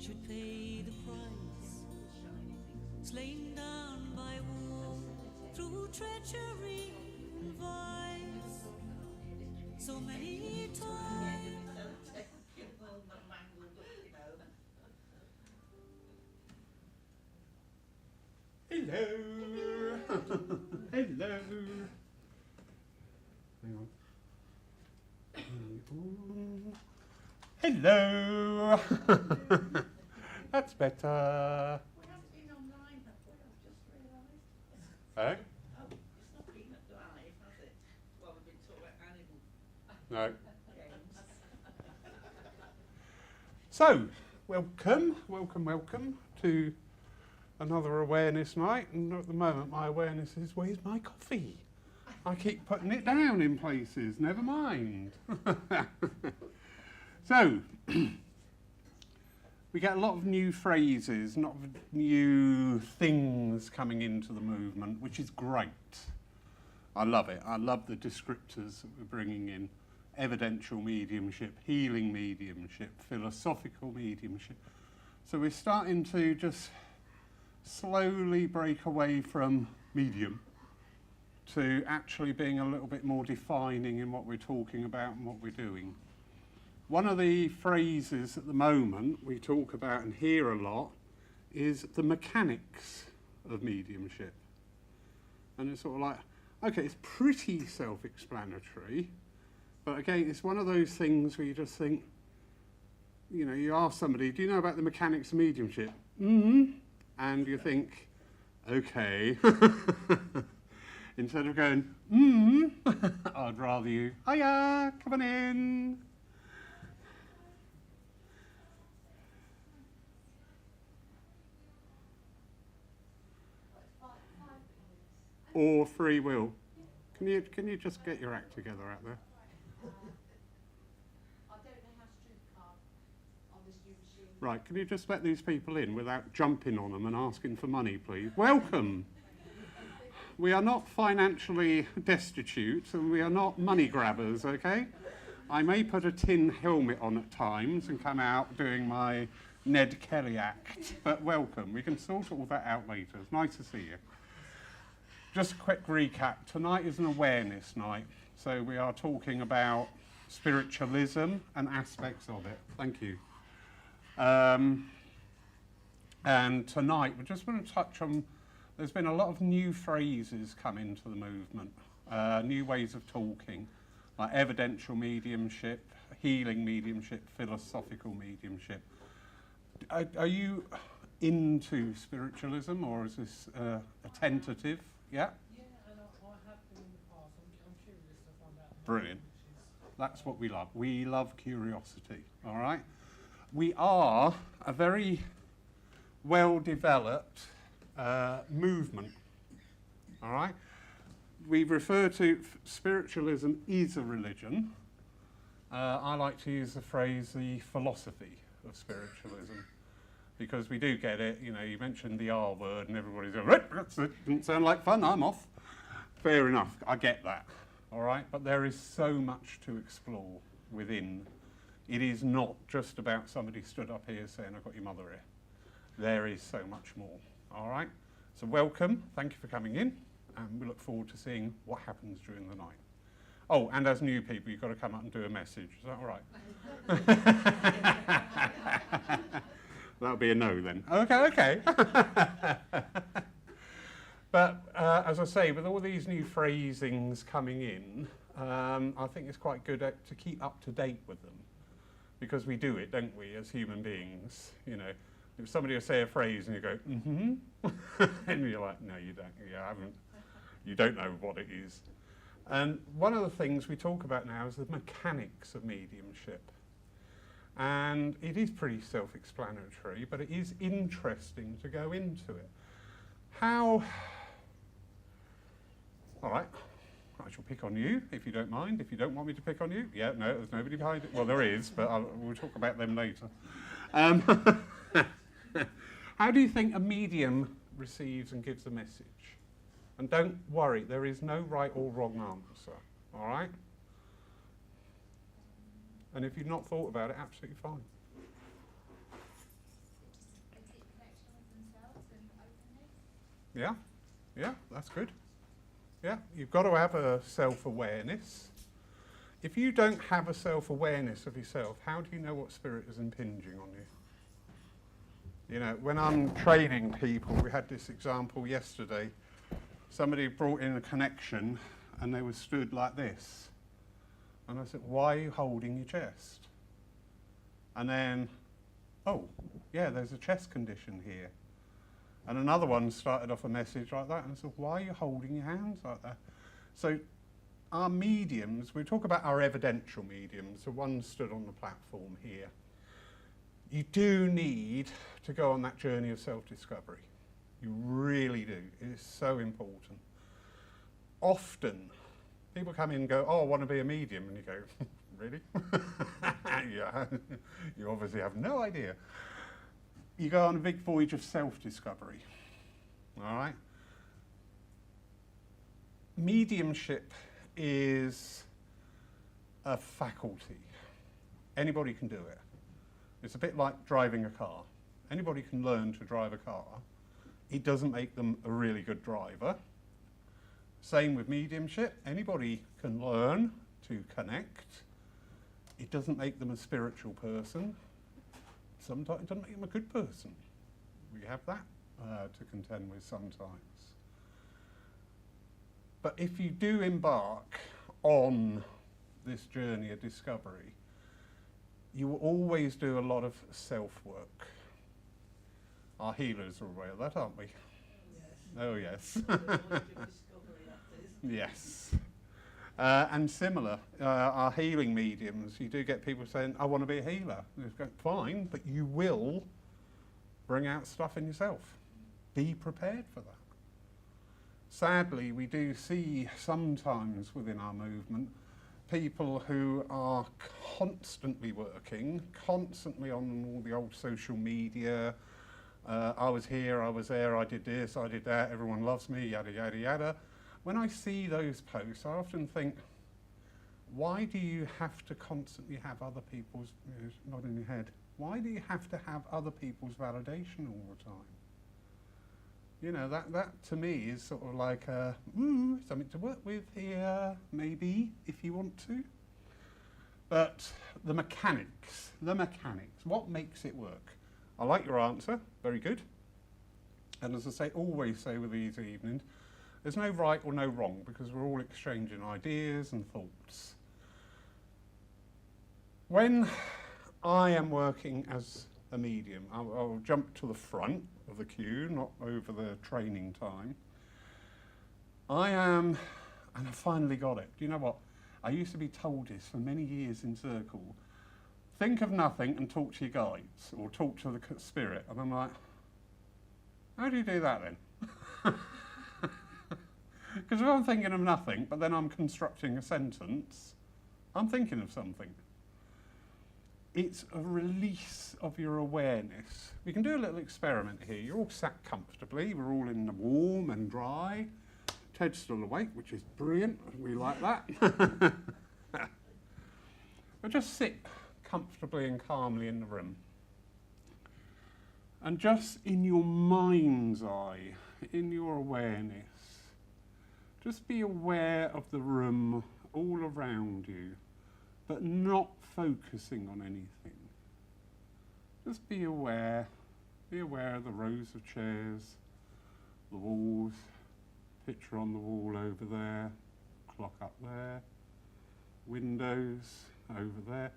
should pay the price, slain down by war, through treachery and vice, so many times. Hello. Hello. Hang on. Hello. That's better. We haven't been online, have we? I've just realised. Eh? Oh, it's not been live, has it? Well, we've been talking about animal No. games. So, welcome to another awareness night. And at the moment, my awareness is, where's my coffee? I keep putting it down in places. Never mind. So, we get a lot of new phrases, a lot of new things coming into the movement, which is great. I love it. I love the descriptors that we're bringing in. Evidential mediumship, healing mediumship, philosophical mediumship. So we're starting to just slowly break away from medium to actually being a little bit more defining in what we're talking about and what we're doing. One of the phrases at the moment we talk about and hear a lot is the mechanics of mediumship. And it's sort of like, okay, it's pretty self-explanatory, but again, it's one of those things where you just think, you know, you ask somebody, do you know about the mechanics of mediumship? Mm-hmm. And you think, okay. Instead of going, I'd rather you, hiya, come on in. Or free will. Can you just get your act together out there? I don't know how to do the card on this new machine. Right, can you just let these people in without jumping on them and asking for money, please? Welcome. We are not financially destitute and we are not money grabbers, okay? I may put a tin helmet on at times and come out doing my Ned Kelly act, but welcome. We can sort all that out later. It's nice to see you. Just a quick recap. Tonight is an awareness night, so we are talking about spiritualism and aspects of it. Thank you. And tonight we're just going to touch on, there's been a lot of new phrases come into the movement, new ways of talking, like evidential mediumship, healing mediumship, philosophical mediumship. Are you into spiritualism, or is this a tentative? Yeah? Yeah, and I have been in the past. I'm curious to find out more. Brilliant. That's what we love. We love curiosity, all right? We are a very well-developed movement, all right? We refer to spiritualism is a religion. I like to use the phrase the philosophy of spiritualism, because we do get it, you know, you mentioned the R word and everybody's going, right, that didn't sound like fun, I'm off. Fair enough, I get that, all right? But there is so much to explore within. It is not just about somebody stood up here saying, I've got your mother here. There is so much more, all right? So welcome, thank you for coming in, and we look forward to seeing what happens during the night. Oh, and as new people, you've got to come up and do a message, is that all right? That'll be a no then. Okay. But as I say, with all these new phrasings coming in, I think it's quite good to keep up to date with them, because we do it, don't we, as human beings? You know, if somebody will say a phrase and you go, and you're like, no, you don't. You haven't. You don't know what it is. And one of the things we talk about now is the mechanics of mediumship. And it is pretty self-explanatory, but it is interesting to go into it. All right, I shall pick on you, if you don't mind. If you don't want me to pick on you, yeah, no, there's nobody behind it. Well, there is, but we'll talk about them later. How do you think a medium receives and gives a message? And don't worry, there is no right or wrong answer, all right? And if you've not thought about it, absolutely fine. Yeah, yeah, that's good. Yeah, you've got to have a self-awareness. If you don't have a self-awareness of yourself, how do you know what spirit is impinging on you? You know, when I'm training people, we had this example yesterday. Somebody brought in a connection and they were stood like this. And I said, why are you holding your chest? And then, oh, yeah, there's a chest condition here. And another one started off a message like that and I said, why are you holding your hands like that? So our mediums, we talk about our evidential mediums, the ones stood on the platform here. You do need to go on that journey of self-discovery. You really do. It is so important. Often, people come in and go, oh, I want to be a medium. And you go, really? Yeah, you obviously have no idea. You go on a big voyage of self-discovery, all right? Mediumship is a faculty. Anybody can do it. It's a bit like driving a car. Anybody can learn to drive a car. It doesn't make them a really good driver. Same with mediumship. Anybody can learn to connect. It doesn't make them a spiritual person. Sometimes it doesn't make them a good person. We have that to contend with sometimes. But if you do embark on this journey of discovery, you will always do a lot of self-work. Our healers are aware of that, aren't we? Yes. Oh, yes. The voyage of discovery, that is. Yes. And similar, our healing mediums, you do get people saying, I want to be a healer. You go, fine, but you will bring out stuff in yourself. Be prepared for that. Sadly, we do see sometimes within our movement people who are constantly working, constantly on all the old social media. I was here, I was there, I did this, I did that, everyone loves me, yada, yada, yada. When I see those posts, I often think, why do you have to constantly have other people's, not in your head, why do you have to have other people's validation all the time? You know, that to me is sort of like, something to work with here, maybe, if you want to. But the mechanics, what makes it work? I like your answer, very good. And as I say, always say with these evenings, there's no right or no wrong because we're all exchanging ideas and thoughts. When I am working as a medium, I'll jump to the front of the queue, not over the training time. And I finally got it. Do you know what? I used to be told this for many years in circle. Think of nothing and talk to your guides or talk to the spirit. And I'm like, how do you do that then? Because if I'm thinking of nothing, but then I'm constructing a sentence, I'm thinking of something. It's a release of your awareness. We can do a little experiment here. You're all sat comfortably. We're all in the warm and dry. Ted's still awake, which is brilliant. We like that. But just sit comfortably and calmly in the room. And just in your mind's eye, in your awareness, just be aware of the room all around you, but not focusing on anything. Just be aware of the rows of chairs, the walls, picture on the wall over there, clock up there, windows over there,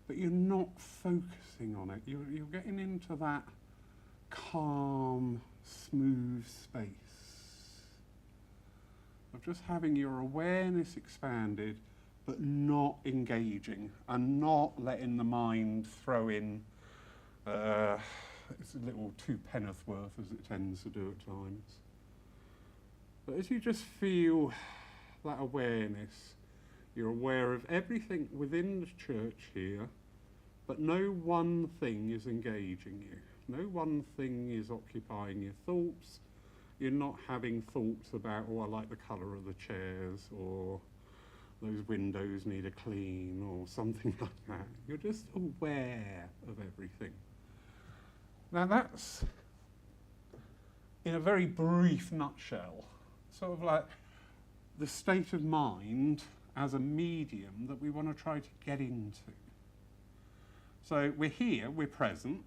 but you're not focusing on it. You're getting into that calm, smooth space of just having your awareness expanded, but not engaging and not letting the mind throw in it's a little two penneth worth as it tends to do at times. But as you just feel that awareness, you're aware of everything within the church here, but no one thing is engaging you. No one thing is occupying your thoughts. You're not having thoughts about, oh, I like the colour of the chairs, or those windows need a clean, or something like that. You're just aware of everything. Now in a very brief nutshell, sort of like the state of mind as a medium that we want to try to get into. So we're here, we're present.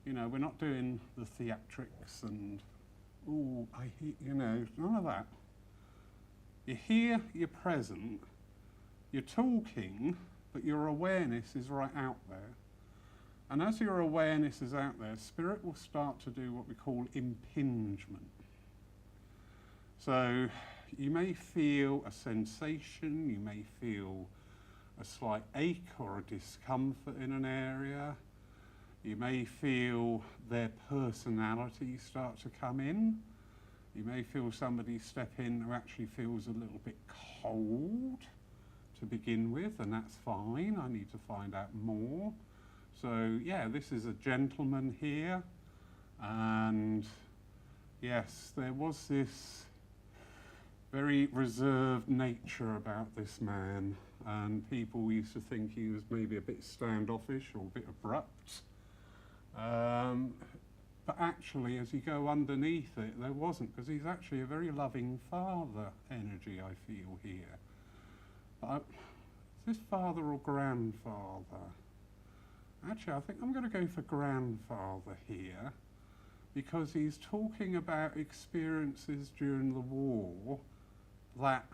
You know, we're not doing the theatrics and, oh, you know, none of that. You're here, you're present, you're talking, but your awareness is right out there. And as your awareness is out there, spirit will start to do what we call impingement. So you may feel a sensation, you may feel a slight ache or a discomfort in an area. You may feel their personality start to come in. You may feel somebody step in who actually feels a little bit cold to begin with, and that's fine. I need to find out more. So yeah, this is a gentleman here, and yes, there was this very reserved nature about this man, and people used to think he was maybe a bit standoffish or a bit abrupt. But actually, as you go underneath it, there wasn't, because he's actually a very loving father energy, I feel here. Is this father or grandfather? Actually, I think I'm going to go for grandfather here, because he's talking about experiences during the war that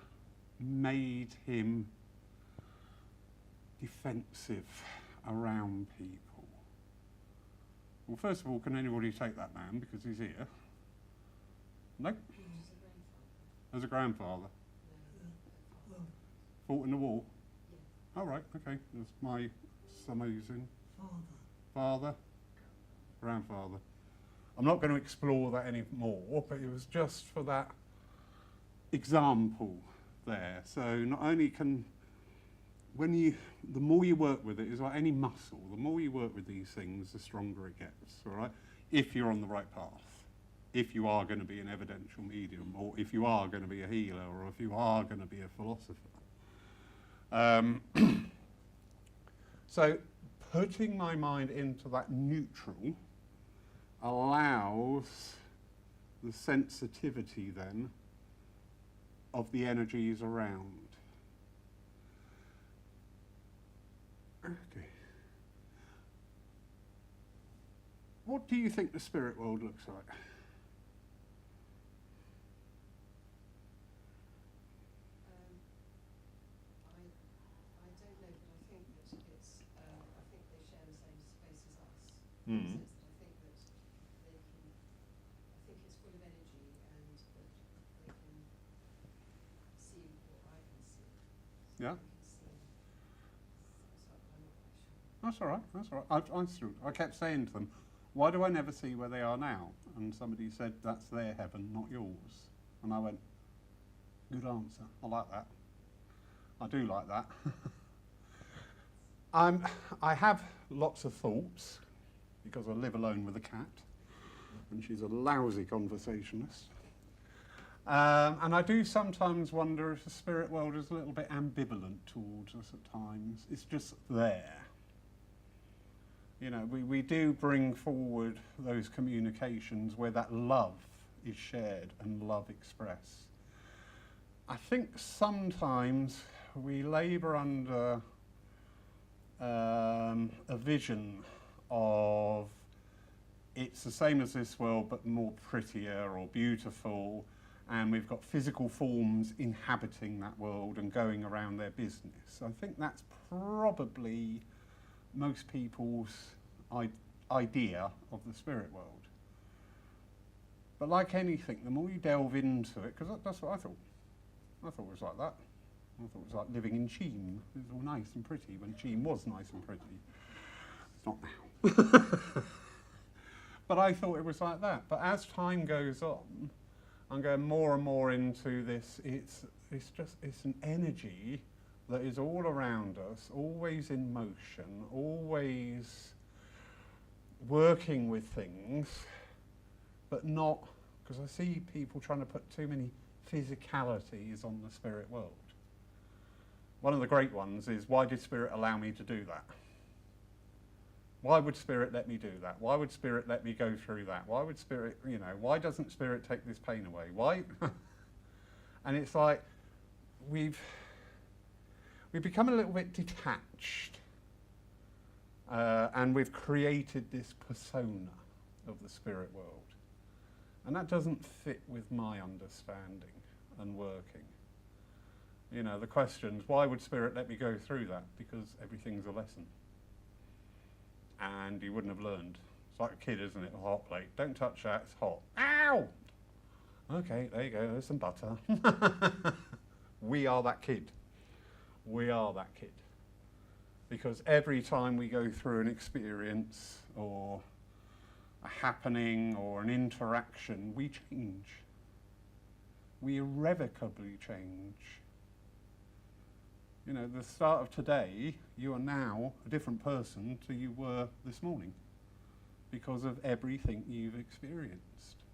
made him defensive around people. Well, first of all, can anybody take that man because he's here? No? As a grandfather? Fought in the war? All right, okay, that's my amazing. Father? Grandfather. I'm not going to explore that anymore, but it was just for that example there. So not only can, the more you work with it, is like any muscle, the more you work with these things, the stronger it gets, all right? If you're on the right path, if you are going to be an evidential medium, or if you are going to be a healer, or if you are going to be a philosopher. So putting my mind into that neutral allows the sensitivity then of the energies around. Okay. What do you think the spirit world looks like? I don't know, but I think that it's, I think they share the same space as us. Mm. I think that they can, I think it's full of energy and that they can see what I can see. Yeah. They can see. So I'm not quite sure. That's all right, that's all right. I kept saying to them, why do I never see where they are now? And somebody said, that's their heaven, not yours. And I went, good answer, I like that. I do like that. I have lots of thoughts, because I live alone with a cat, and she's a lousy conversationalist. And I do sometimes wonder if the spirit world is a little bit ambivalent towards us at times. It's just there. You know, we do bring forward those communications where that love is shared and love expressed. I think sometimes we labour under a vision of it's the same as this world but more prettier or beautiful, and we've got physical forms inhabiting that world and going around their business. I think that's probably most people's idea of the spirit world. But like anything, the more you delve into it, because that's what I thought. I thought it was like that. I thought it was like living in Cheam. It was all nice and pretty when Cheam was nice and pretty. It's not now. But I thought it was like that. But as time goes on, I'm going more and more into this. It's an energy that is all around us, always in motion, always working with things, but not, because I see people trying to put too many physicalities on the spirit world. One of the great ones is, why did spirit allow me to do that? Why would Spirit let me do that? Why would Spirit let me go through that? Why would Spirit, why doesn't Spirit take this pain away? Why? And it's like we've become a little bit detached, and we've created this persona of the spirit world. And that doesn't fit with my understanding and working. The questions, why would Spirit let me go through that? Because everything's a lesson. And you wouldn't have learned. It's like a kid, isn't it? A hot plate. Don't touch that, it's hot. Ow! Okay, there you go, there's some butter. We are that kid. We are that kid. Because every time we go through an experience or a happening or an interaction, we change. We irrevocably change. The start of today, you are now a different person to you were this morning because of everything you've experienced.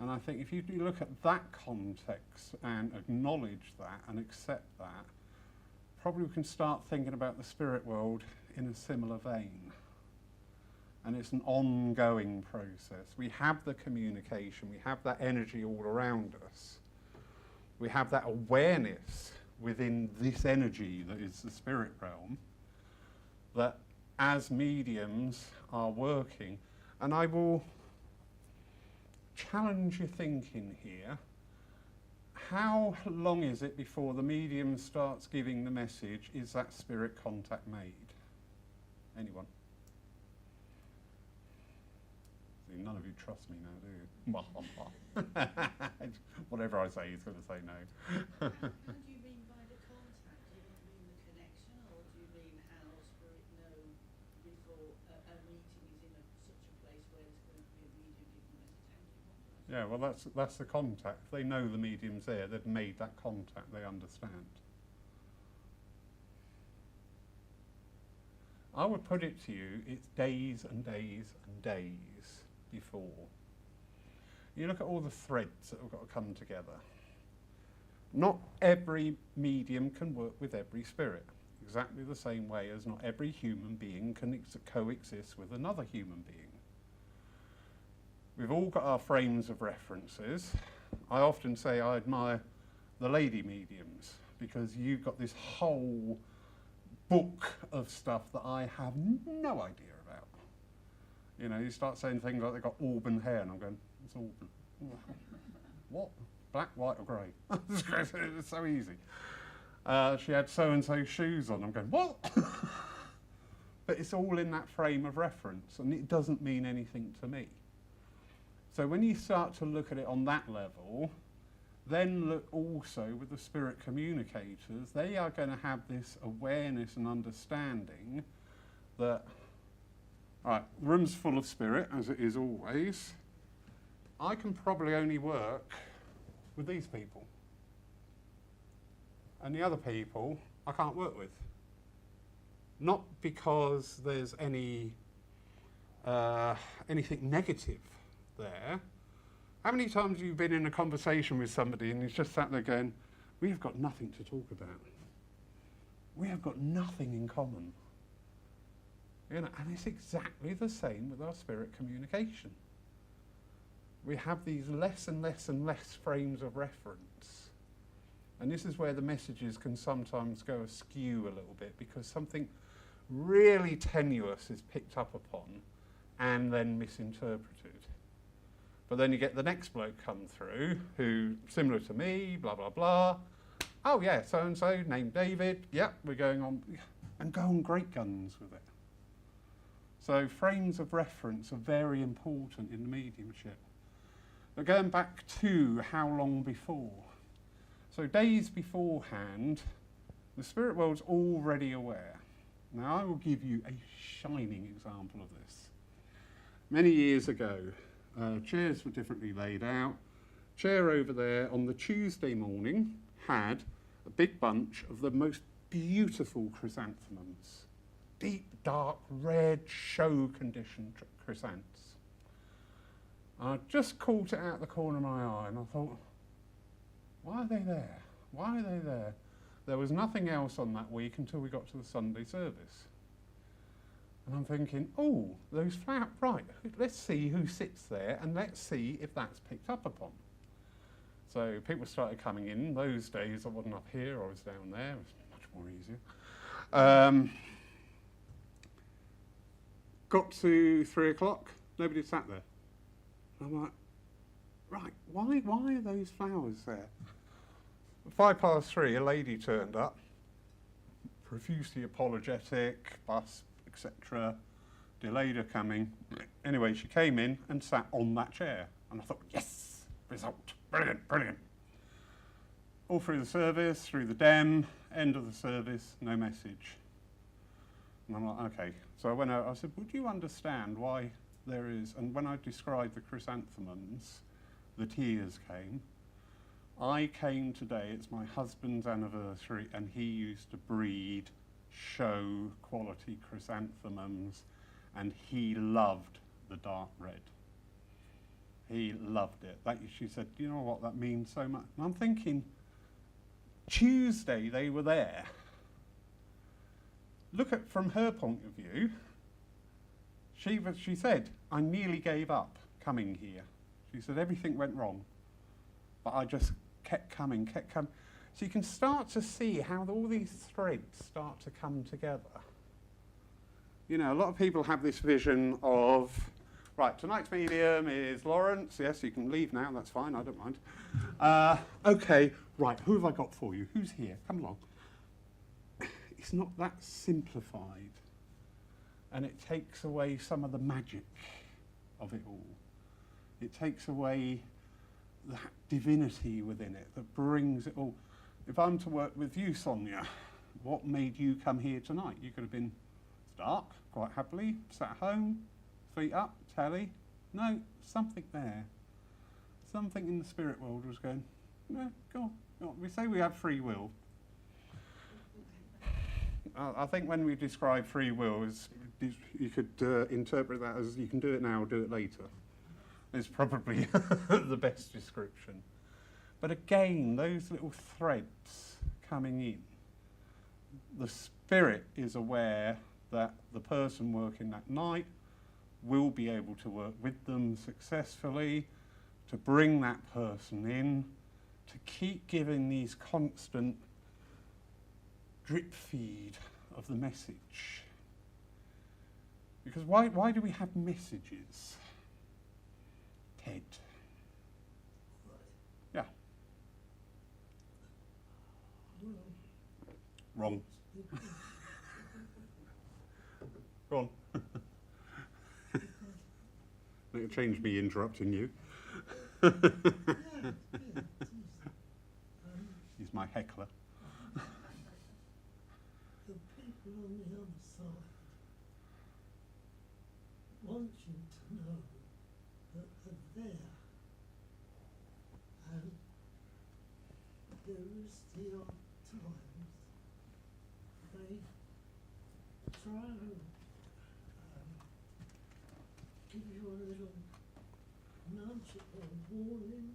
And I think if you look at that context and acknowledge that and accept that, probably we can start thinking about the spirit world in a similar vein. And it's an ongoing process. We have the communication, we have that energy all around us. We have that awareness within this energy that is the spirit realm, that as mediums are working, and I will challenge your thinking here. How long is it before the medium starts giving the message, is that spirit contact made? Anyone? See, none of you trust me now, do you? Whatever I say, he's going to say no. How do you mean by the contact? Do you mean the connection, or do you mean how spirit know before a meeting is in such a place where there's going to be a medium giving the message? Yeah, well, that's the contact. They know the medium's there. They've made that contact. They understand. I would put it to you, it's days and days and days before. You look at all the threads that have got to come together. Not every medium can work with every spirit, exactly the same way as not every human being can coexist with another human being. We've all got our frames of references. I often say I admire the lady mediums because you've got this whole book of stuff that I have no idea about. You start saying things like they've got auburn hair, and I'm going, it's auburn. What? Black, white, or grey? It's so easy. She had so-and-so shoes on. I'm going, what? But it's all in that frame of reference, and it doesn't mean anything to me. So when you start to look at it on that level, then look also with the spirit communicators. They are going to have this awareness and understanding that, all right, the room's full of spirit, as it is always. I can probably only work with these people. And the other people I can't work with. Not because there's anything negative there. How many times have you been in a conversation with somebody and he's just sat there going, we have got nothing to talk about. We have got nothing in common. And it's exactly the same with our spirit communication. We have these less and less and less frames of reference. And this is where the messages can sometimes go askew a little bit because something really tenuous is picked up upon and then misinterpreted. But then you get the next bloke come through who, similar to me, blah, blah, blah. Oh yeah, so-and-so, named David. Yep, we're going on. And go on great guns with it. So frames of reference are very important in the mediumship. But going back to how long before. So days beforehand, the spirit world's already aware. Now I will give you a shining example of this. Many years ago, chairs were differently laid out. Chair over there on the Tuesday morning had a big bunch of the most beautiful chrysanthemums. Deep, dark, red, show-conditioned chrysanthemums. I just caught it out the corner of my eye and I thought, why are they there? Why are they there? There was nothing else on that week until we got to the Sunday service. And I'm thinking, oh, those flowers, right, let's see who sits there and let's see if that's picked up upon. So people started coming in. Those days I wasn't up here, I was down there. It was much more easier. Got to 3 o'clock, nobody sat there. I'm like, right, why are those flowers there? 3:05, a lady turned up, profusely apologetic, bus, etc. Delayed her coming. Anyway, she came in and sat on that chair. And I thought, yes, result, brilliant, brilliant. All through the service, through the dem, end of the service, no message. And I'm like, okay. So I went out, I said, would you understand why there is, and when I described the chrysanthemums, the tears came. I came today, it's my husband's anniversary, and he used to breed show quality chrysanthemums, and he loved the dark red. He loved it. She said, do you know what, that means so much? And I'm thinking, Tuesday they were there. Look at from her point of view, she said, I nearly gave up coming here. She said, everything went wrong, but I just kept coming. So you can start to see how all these threads start to come together. You know, a lot of people have this vision of, right, tonight's medium is Lawrence. Yes, you can leave now, that's fine, I don't mind. Okay, right, who have I got for you? Who's here? Come along. It's not that simplified. And it takes away some of the magic of it all. It takes away that divinity within it that brings it all. If I'm to work with you, Sonia, what made you come here tonight? You could have been dark, quite happily, sat at home, feet up, telly. No, something there. Something in the spirit world was going, no, go on, go on. We say we have free will. I think when we describe free will, you could interpret that as you can do it now or do it later. It's probably the best description. But again, those little threads coming in, the spirit is aware that the person working that night will be able to work with them successfully, to bring that person in, to keep giving these constant drip feed of the message. Because why do we have messages? Ted. Yeah. Wrong. Go on. It'll change me interrupting you. He's my heckler. The people on the other side want you to know that they're there, and there is the odd times they try and give you a little nudge or warning,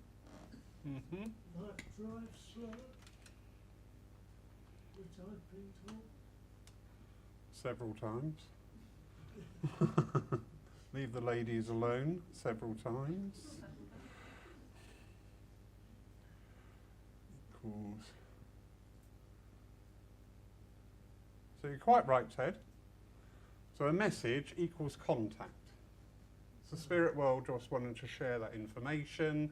like drive slow, which I've been taught. Several times. Leave the ladies alone several times. Equals. So you're quite right, Ted. So a message equals contact. It's the spirit world just wanting to share that information.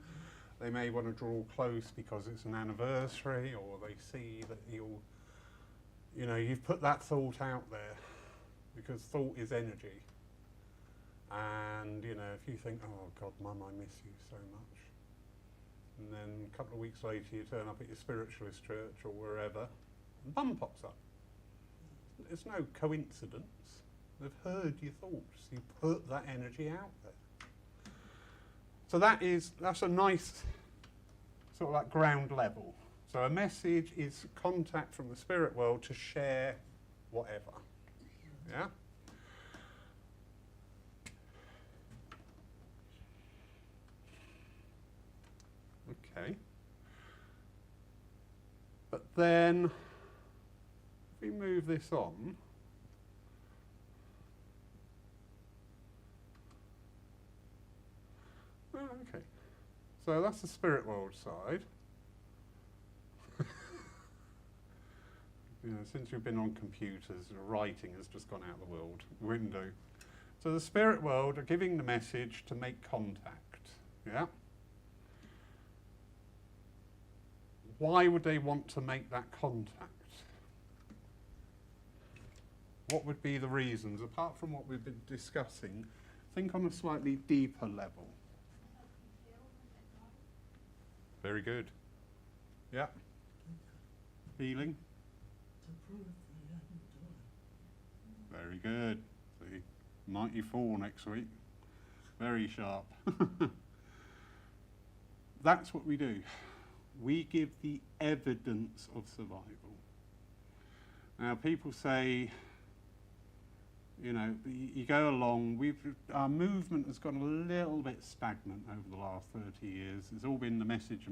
They may want to draw close because it's an anniversary, or they see that you've put that thought out there, because thought is energy. And, if you think, oh God, Mum, I miss you so much. And then a couple of weeks later you turn up at your spiritualist church or wherever, and Mum pops up. It's no coincidence. They've heard your thoughts. You put that energy out there. So that's a nice sort of like ground level. So a message is contact from the spirit world to share whatever. Yeah? Okay. But then, if we move this on, So that's the spirit world side. You know, since you've been on computers, writing has just gone out the world window. So the spirit world are giving the message to make contact. Yeah. Why would they want to make that contact? What would be the reasons, apart from what we've been discussing? Think on a slightly deeper level. Very good. Yeah. Feeling? To prove they hadn't done it. Very good. See, 94 next week. Very sharp. That's what we do. We give the evidence of survival. Now, people say, you know, you go along, our movement has gone a little bit stagnant over the last 30 years. It's all been the message,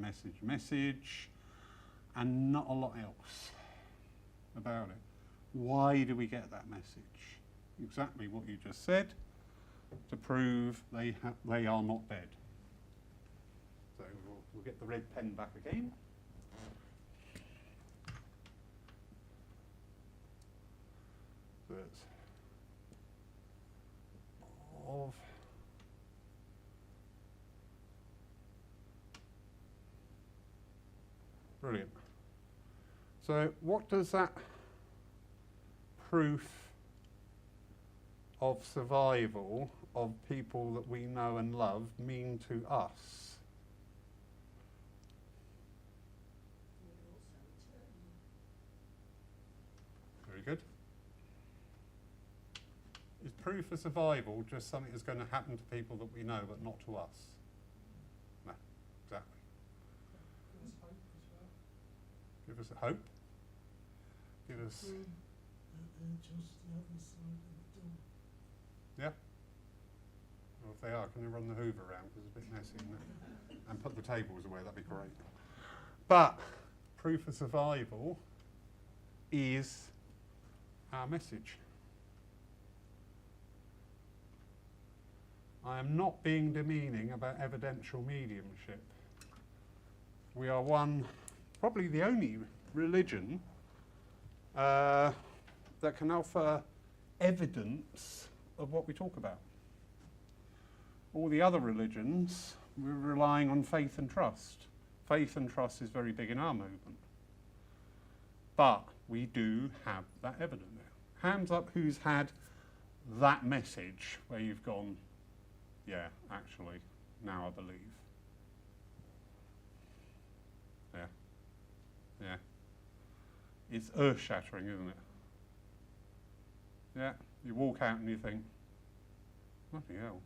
and not a lot else about it. Why do we get that message? Exactly what you just said, to prove they are not dead. So we'll get the red pen back again. So it's of brilliant. So what does that proof of survival of people that we know and love mean to us? Very good. Is proof of survival just something that's going to happen to people that we know but not to us? No, exactly. Give us hope as well. Give us hope. Give us, Prove that they're just the other side of the door. yeah? Well, if they are, can you run the Hoover around? Because it's a bit messy, isn't it? And put the tables away, that'd be great. But proof of survival is our message. I am not being demeaning about evidential mediumship. We are probably the only religion that can offer evidence of what we talk about. All the other religions, we're relying on faith and trust. Faith and trust is very big in our movement. But we do have that evidence now. Hands up who's had that message where you've gone, yeah, actually, now I believe. Yeah. Yeah. It's earth-shattering, isn't it? Yeah. You walk out and you think, bloody hell.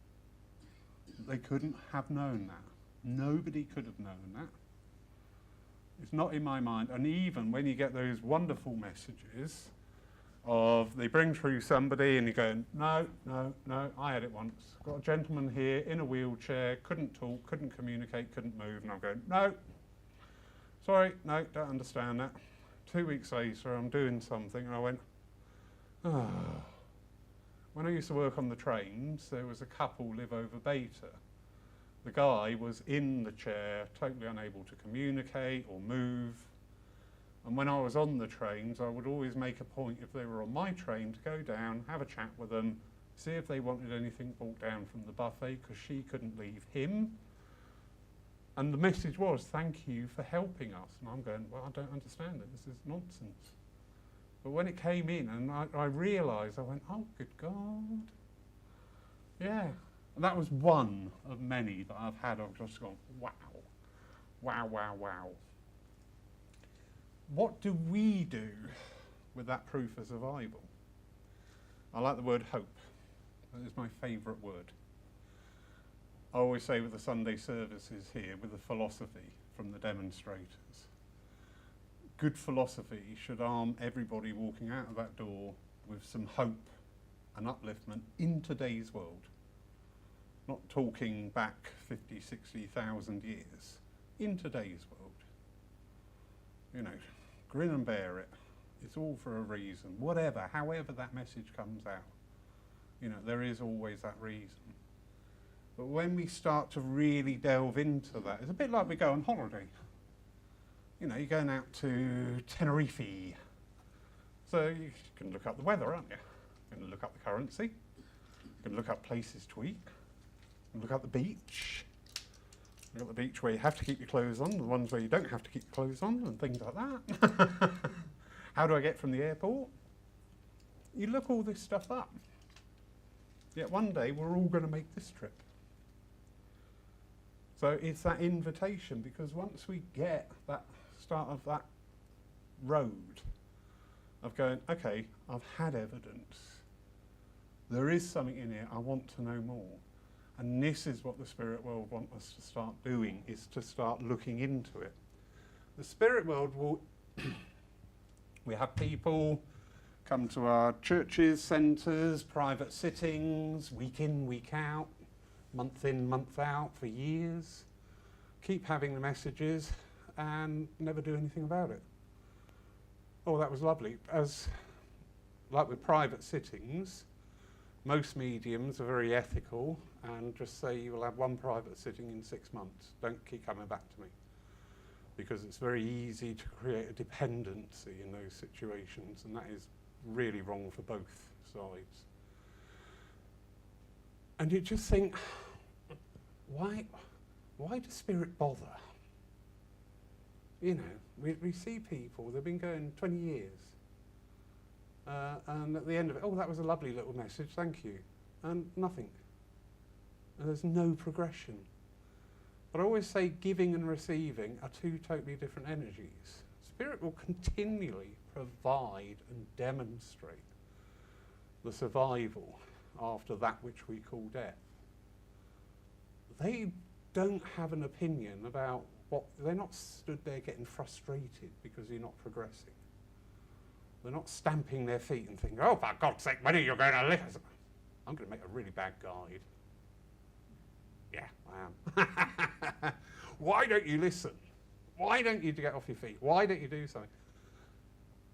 They couldn't have known that. Nobody could have known that. It's not in my mind. And even when you get those wonderful messages of they bring through somebody and you go, no, I had it once. Got a gentleman here in a wheelchair, couldn't talk, couldn't communicate, couldn't move. And I'm going, no, sorry, no, don't understand that. 2 weeks later, I'm doing something and I went, oh. When I used to work on the trains, there was a couple live over Beta. The guy was in the chair, totally unable to communicate or move. And when I was on the trains, I would always make a point, if they were on my train, to go down, have a chat with them, see if they wanted anything brought down from the buffet, because she couldn't leave him. And the message was, thank you for helping us. And I'm going, well, I don't understand it. This is nonsense. But when it came in and I realised, I went, oh, good God. Yeah. And that was one of many that I've had. I've just gone, wow. Wow, wow, wow. What do we do with that proof of survival? I like the word hope. That is my favourite word. I always say with the Sunday services here, with the philosophy from the demonstrators, good philosophy should arm everybody walking out of that door with some hope and upliftment in today's world. Not talking back 50, 60,000 years. In today's world. You know, grin and bear it. It's all for a reason. Whatever, however that message comes out. You know, there is always that reason. But when we start to really delve into that, it's a bit like we go on holiday. You know, you're going out to Tenerife. So you can look up the weather, aren't you? You can look up the currency. You can look up places to eat. You can look up the beach. Look at the beach where you have to keep your clothes on, the ones where you don't have to keep your clothes on, and things like that. How do I get from the airport? You look all this stuff up. Yet one day we're all going to make this trip. So it's that invitation, because once we get that start of that road of going, okay, I've had evidence. There is something in here, I want to know more. And this is what the spirit world want us to start doing, is to start looking into it. The spirit world will, we have people come to our churches, centres, private sittings, week in, week out, month in, month out for years, keep having the messages and never do anything about it. Oh, that was lovely. As like with private sittings, most mediums are very ethical and just say you will have one private sitting in 6 months. Don't keep coming back to me. Because it's very easy to create a dependency in those situations, and that is really wrong for both sides. And you just think, why does spirit bother? You know, we see people, they've been going 20 years. And at the end of it, oh, that was a lovely little message, thank you. And nothing. And there's no progression. But I always say giving and receiving are two totally different energies. Spirit will continually provide and demonstrate the survival after that which we call death. They don't have an opinion about what, they're not stood there getting frustrated because you're not progressing. They're not stamping their feet and thinking, oh, for God's sake, when are you going to listen? I'm going to make a really bad guide. Yeah, I am. Why don't you listen? Why don't you get off your feet? Why don't you do something?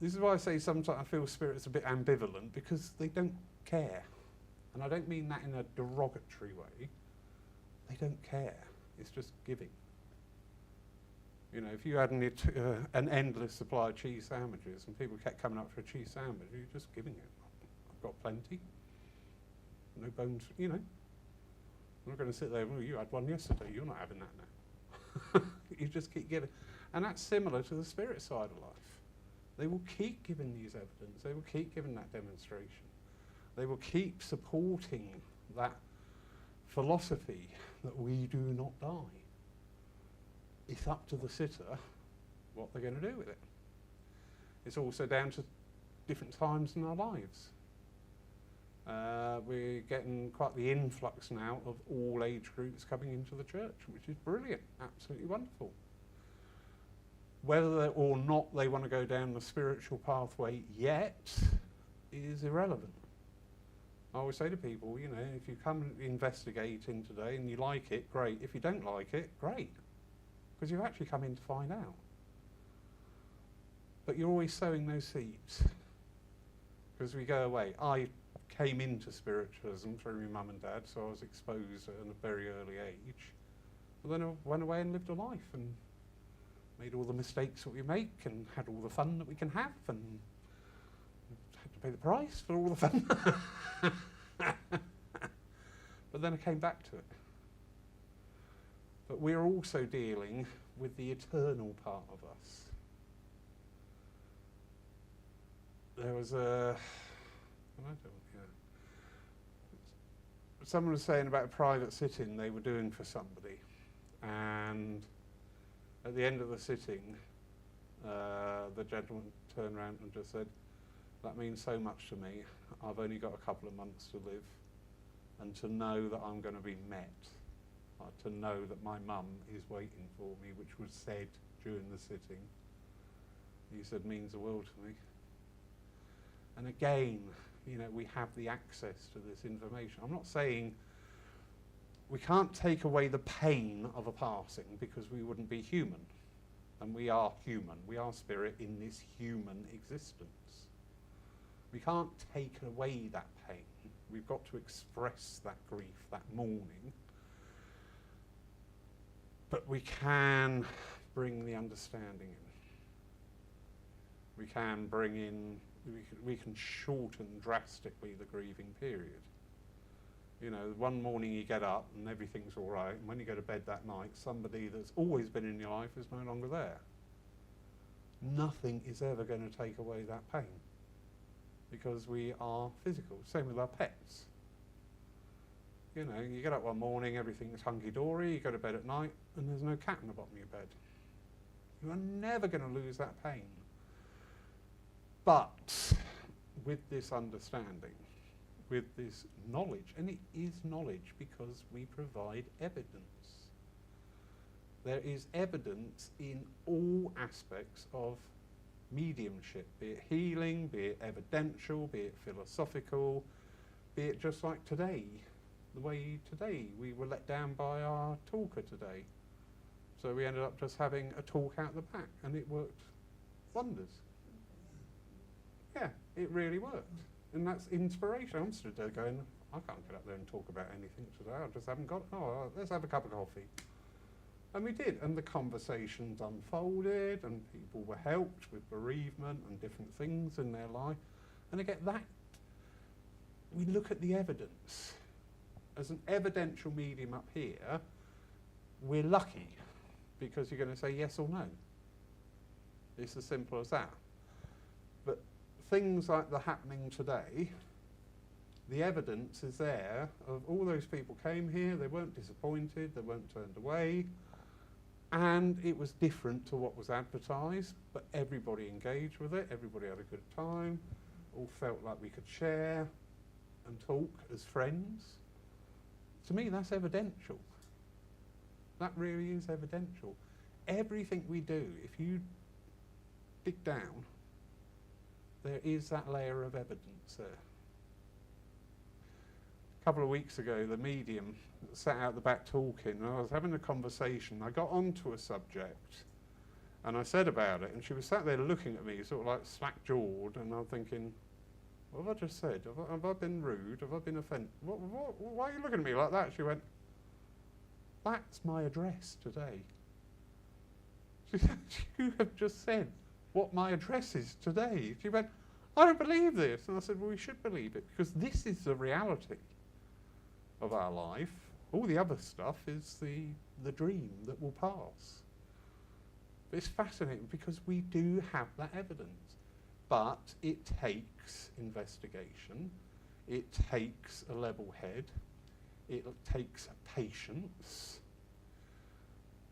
This is why I say sometimes I feel spirit's a bit ambivalent, because they don't care. And I don't mean that in a derogatory way. They don't care. It's just giving. You know, if you had an endless supply of cheese sandwiches and people kept coming up for a cheese sandwich, you're just giving it. I've got plenty. No bones, you know. I'm not going to sit there, well, you had one yesterday, you're not having that now. You just keep giving. And that's similar to the spirit side of life. They will keep giving these evidence. They will keep giving that demonstration. They will keep supporting that philosophy that we do not die. It's up to the sitter what they're going to do with it. It's also down to different times in our lives. We're getting quite the influx now of all age groups coming into the church, which is brilliant, absolutely wonderful. Whether or not they want to go down the spiritual pathway yet is irrelevant. I always say to people, you know, if you come investigating today and you like it, great. If you don't like it, great. Because you've actually come in to find out. But you're always sowing those seeds. Because we go away. I came into spiritualism through my mum and dad, so I was exposed at a very early age. But then I went away and lived a life and made all the mistakes that we make and had all the fun that we can have and had to pay the price for all the fun. But then I came back to it. But we're also dealing with the eternal part of us. There was someone was saying about a private sitting they were doing for somebody, and at the end of the sitting, the gentleman turned around and just said, that means so much to me. I've only got a couple of months to live, and to know that I'm going to be met, to know that my mum is waiting for me, which was said during the sitting, he said, means the world to me. And again, you know, we have the access to this information. I'm not saying we can't take away the pain of a passing, because we wouldn't be human. And we are human. We are spirit in this human existence. We can't take away that pain. We've got to express that grief, that mourning, But we can bring the understanding in. We can bring in, we can shorten drastically the grieving period. You know, one morning you get up and everything's all right, and when you go to bed that night, somebody that's always been in your life is no longer there. Nothing is ever going to take away that pain, because we are physical. Same with our pets. You know, you get up one morning, everything's hunky-dory, you go to bed at night, and there's no cat in the bottom of your bed. You are never going to lose that pain. But with this understanding, with this knowledge, and it is knowledge because we provide evidence. There is evidence in all aspects of mediumship, be it healing, be it evidential, be it philosophical, be it just like today. The way today we were let down by our talker today. So we ended up just having a talk out the back, and it worked wonders. Yeah, it really worked. And that's inspiration. I'm stood there going, I can't get up there and talk about anything today. I just haven't got, let's have a cup of coffee. And we did, and the conversations unfolded, and people were helped with bereavement and different things in their life. And again, that, we look at the evidence. As an evidential medium up here, we're lucky, because you're going to say yes or no. It's as simple as that. But things like the happening today, the evidence is there of all those people came here, they weren't disappointed, they weren't turned away, and it was different to what was advertised, but everybody engaged with it, everybody had a good time, all felt like we could share and talk as friends. To me, that's evidential. That really is evidential. Everything we do, if you dig down, there is that layer of evidence there. A couple of weeks ago, the medium sat out the back talking, and I was having a conversation. I got onto a subject, and I said about it, and she was sat there looking at me, sort of like slack-jawed, and I'm thinking, what have I just said? Have I been rude? Have I been offended? Why are you looking at me like that? She went, that's my address today. She said, you have just said what my address is today. She went, I don't believe this. And I said, well, we should believe it, because this is the reality of our life. All the other stuff is the dream that will pass. But it's fascinating because we do have that evidence. But it takes investigation, it takes a level head, it takes patience,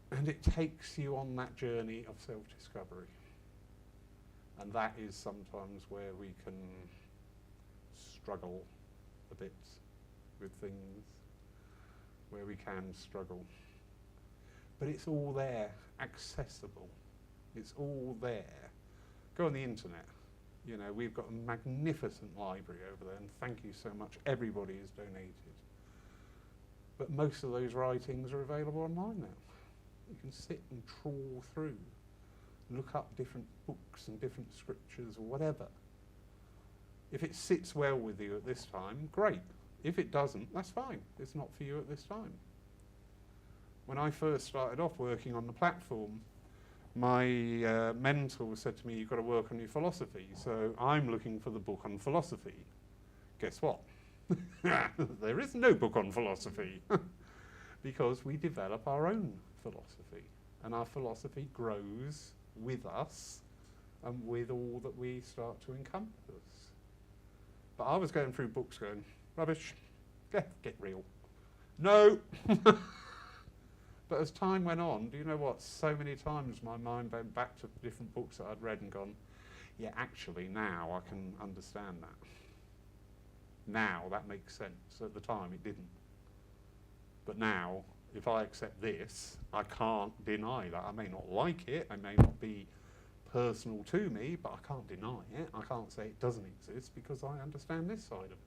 and it takes you on that journey of self-discovery. And that is sometimes where we can struggle a bit with things, where we can struggle. But it's all there, accessible. It's all there. Go on the internet. You know, we've got a magnificent library over there, and thank you so much. Everybody has donated. But most of those writings are available online now. You can sit and trawl through, look up different books and different scriptures or whatever. If it sits well with you at this time, great. If it doesn't, that's fine. It's not for you at this time. When I first started off working on the platform, my mentor said to me, you've got to work on your philosophy. So I'm looking for the book on philosophy. Guess what? There is no book on philosophy because we develop our own philosophy, and our philosophy grows with us and with all that we start to encompass. But I was going through books going, rubbish, get real. No! But as time went on, do you know what? So many times my mind went back to different books that I'd read and gone, yeah, actually now I can understand that. Now that makes sense. At the time it didn't. But now, if I accept this, I can't deny that. I may not like it, it may not be personal to me, but I can't deny it. I can't say it doesn't exist because I understand this side of it.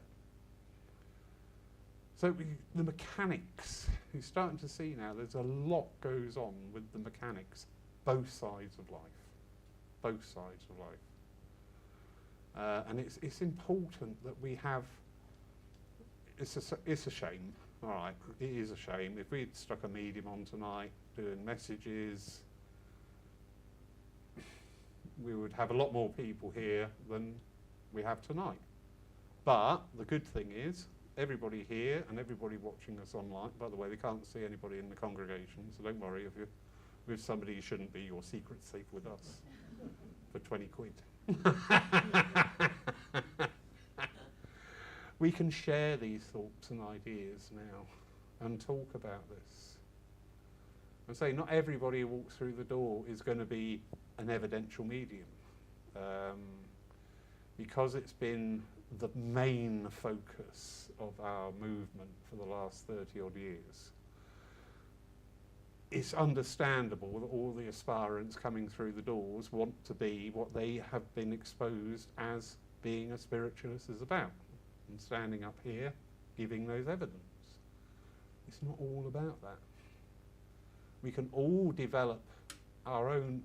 So the mechanics, you're starting to see now there's a lot goes on with the mechanics, both sides of life. Both sides of life. And it's important that we have, it's a shame, all right, it is a shame. If we'd stuck a medium on tonight, doing messages, we would have a lot more people here than we have tonight. But the good thing is, everybody here and everybody watching us online, by the way, they can't see anybody in the congregation, so don't worry, if you're with somebody you shouldn't be, your secret's safe with us for 20 quid. We can share these thoughts and ideas now and talk about this. And say not everybody who walks through the door is going to be an evidential medium. Because it's been the main focus of our movement for the last 30 odd years, it's understandable that all the aspirants coming through the doors want to be what they have been exposed as being a spiritualist is about, and standing up here giving those evidence. It's not all about that. We can all develop our own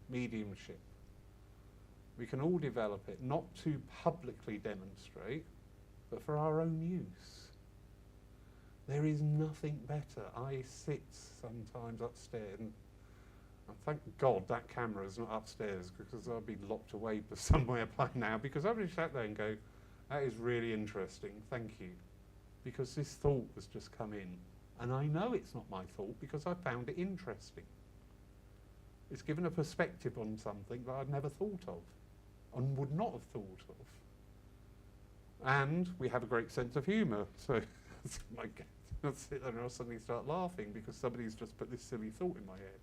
mediumship. We can all develop it, not to publicly demonstrate, but for our own use. There is nothing better. I sit sometimes upstairs, and thank God that camera is not upstairs, because I'll be locked away somewhere by now, because I've just sat there and go, that is really interesting, thank you. Because this thought has just come in, and I know it's not my thought because I found it interesting. It's given a perspective on something that I'd never thought of, and would not have thought of. And we have a great sense of humour, so I'll sit there and I'll suddenly start laughing because somebody's just put this silly thought in my head.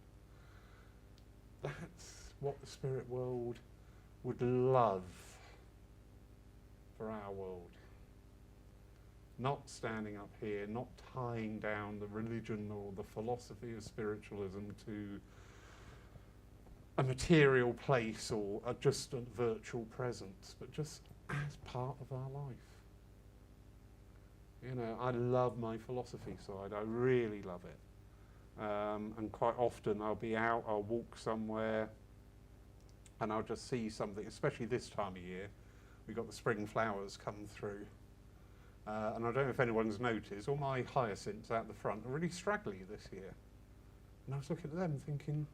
That's what the spirit world would love for our world. Not standing up here, not tying down the religion or the philosophy of spiritualism to a material place or just a virtual presence, but just as part of our life. You know, I love my philosophy side, I really love it. And quite often I'll be out, I'll walk somewhere, and I'll just see something, especially this time of year. We've got the spring flowers come through. And I don't know if anyone's noticed, all my hyacinths out the front are really straggly this year. And I was looking at them thinking,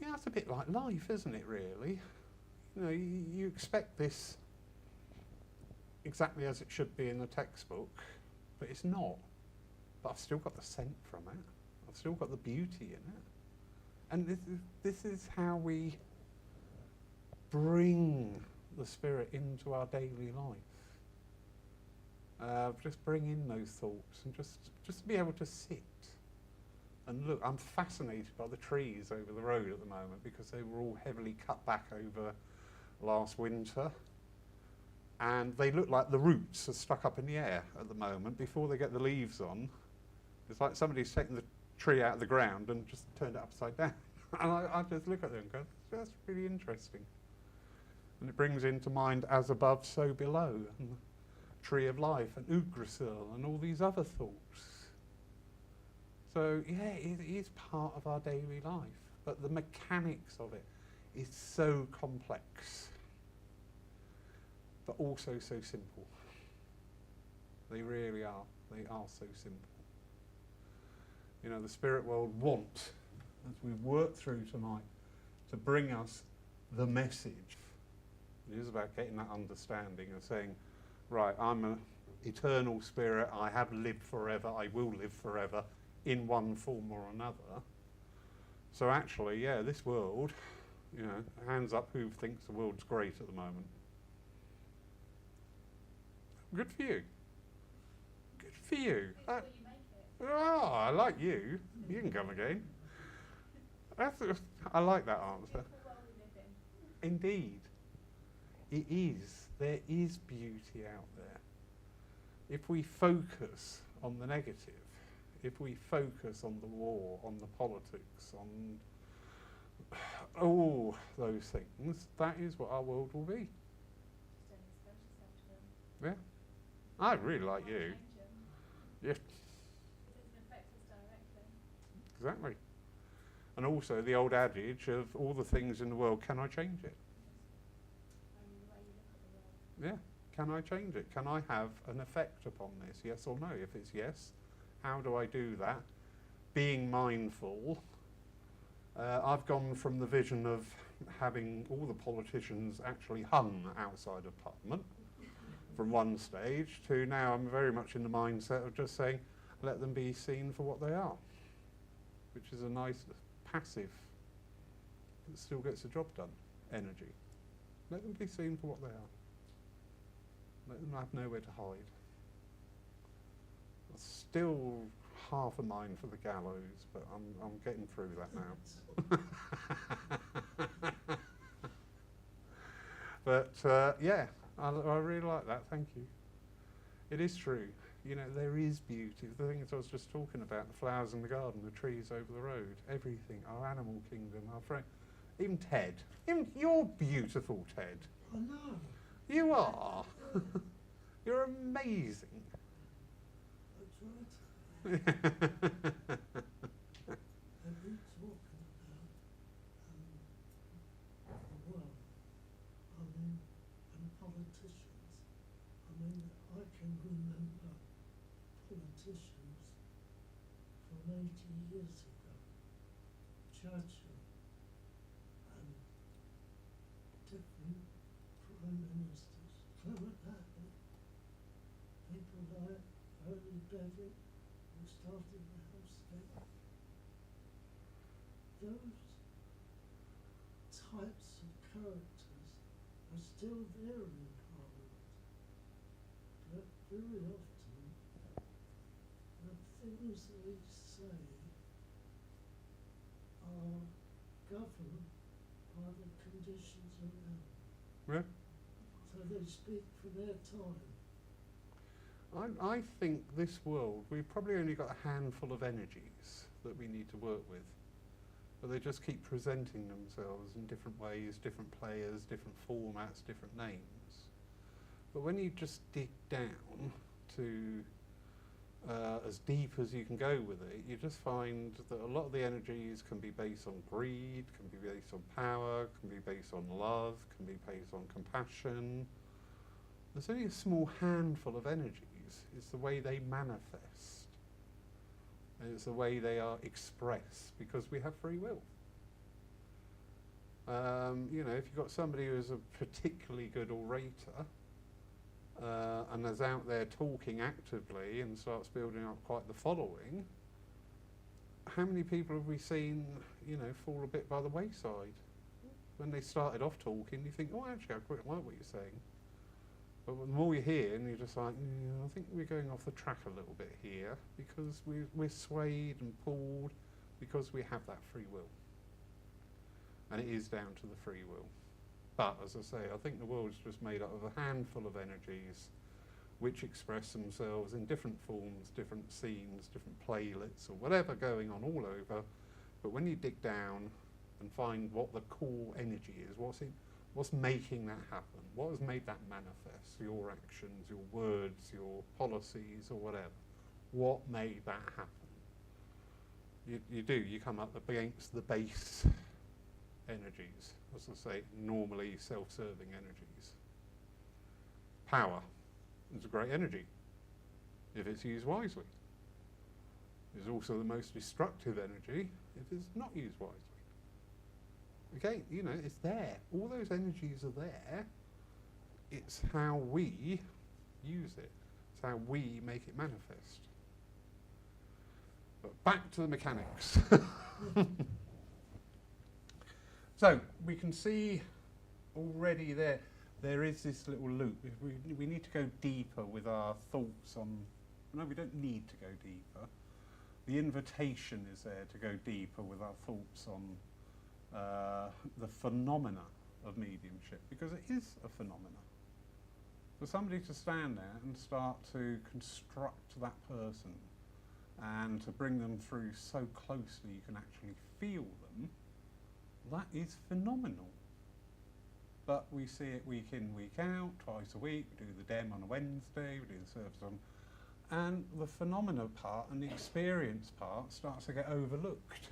yeah, it's a bit like life, isn't it, really? You know, you expect this exactly as it should be in the textbook, but it's not. But I've still got the scent from it. I've still got the beauty in it. And this is how we bring the spirit into our daily life. Just bring in those thoughts and just to be able to sit and look. I'm fascinated by the trees over the road at the moment because they were all heavily cut back over last winter, and they look like the roots are stuck up in the air at the moment before they get the leaves on. It's like somebody's taken the tree out of the ground and just turned it upside down. And I just look at them and go, that's really interesting. And it brings into mind as above, so below, and the tree of life, and Yggdrasil, and all these other thoughts. So yeah, it is part of our daily life, but the mechanics of it is so complex, but also so simple. They really are. They are so simple. You know, the spirit world want, as we've worked through tonight, to bring us the message. It is about getting that understanding of saying, right, I'm an eternal spirit, I have lived forever, I will live forever, in one form or another. So actually, yeah, this world, you know, hands up who thinks the world's great at the moment. Good for you. Good for you. It's what you make it. Oh, I like you. You can come again. I like that answer. Beautiful world we live in. Indeed. It is. There is beauty out there. If we focus on the negative, if we focus on the war, on the politics, on all those things, that is what our world will be. Just don't expose yourself to them. Yeah. I really like Can't you. change them. Yeah, It doesn't affect us directly. exactly. And also the old adage of all the things in the world, can I change it? Only the way you look at the world. Yeah. Can I change it? Can I have an effect upon this? Yes or no? If it's yes, how do I do that being mindful, I've gone from the vision of having all the politicians actually hung outside of Parliament from one stage to now I'm very much in the mindset of just saying, let them be seen for what they are, which is a nice passive that still gets the job done energy. Let them be seen for what they are. Let them have nowhere to hide. Still half a mind for the gallows, but I'm getting through that now. But yeah, I really like that. Thank you. It is true. You know, there is beauty. The things I was just talking about, the flowers in the garden, the trees over the road, everything, our animal kingdom, our friend, even Ted. Even you're beautiful, Ted. I know. You are. You're amazing. That's right. And we talking about the world. I mean, and politicians. I mean, I can remember politicians from 80 years ago. Churchill and different prime ministers. Clement Attlee. People like Early Bevick, who started the House State. Those types of characters are still there in Parliament. But very often, the things they say are governed by the conditions around them. Yeah. So they speak for their time. I think this world, we've probably only got a handful of energies that we need to work with. But they just keep presenting themselves in different ways, different players, different formats, different names. But when you just dig down to as deep as you can go with it, you just find that a lot of the energies can be based on greed, can be based on power, can be based on love, can be based on compassion. There's only a small handful of energies. It's the way they manifest. And it's the way they are expressed, because we have free will. You know, if you've got somebody who's a particularly good orator and is out there talking actively and starts building up quite the following, how many people have we seen, you know, fall a bit by the wayside? When they started off talking, you think, oh, actually, I quite like what you're saying. But the more you hear, and you're just like, I think we're going off the track a little bit here, because we're swayed and pulled because we have that free will. And it is down to the free will. But, as I say, I think the world's just made up of a handful of energies which express themselves in different forms, different scenes, different playlets, or whatever going on all over. But when you dig down and find what the core energy is, what's making that happen? What has made that manifest? Your actions, your words, your policies, or whatever. What made that happen? You come up against the base energies, as I say, normally self-serving energies. Power is a great energy if it's used wisely. It's also the most destructive energy if it's not used wisely. Okay, you know, it's there. All those energies are there. It's how we use it. It's how we make it manifest. But back to the mechanics. So, we can see already there is this little loop. We need to go deeper with our thoughts on... No, we don't need to go deeper. The invitation is there to go deeper with our thoughts on the phenomena of mediumship, because it is a phenomena. For somebody to stand there and start to construct that person and to bring them through so closely you can actually feel them, that is phenomenal. But we see it week in, week out, twice a week. We do the DEM on a Wednesday, we do the service on... And the phenomena part and the experience part starts to get overlooked.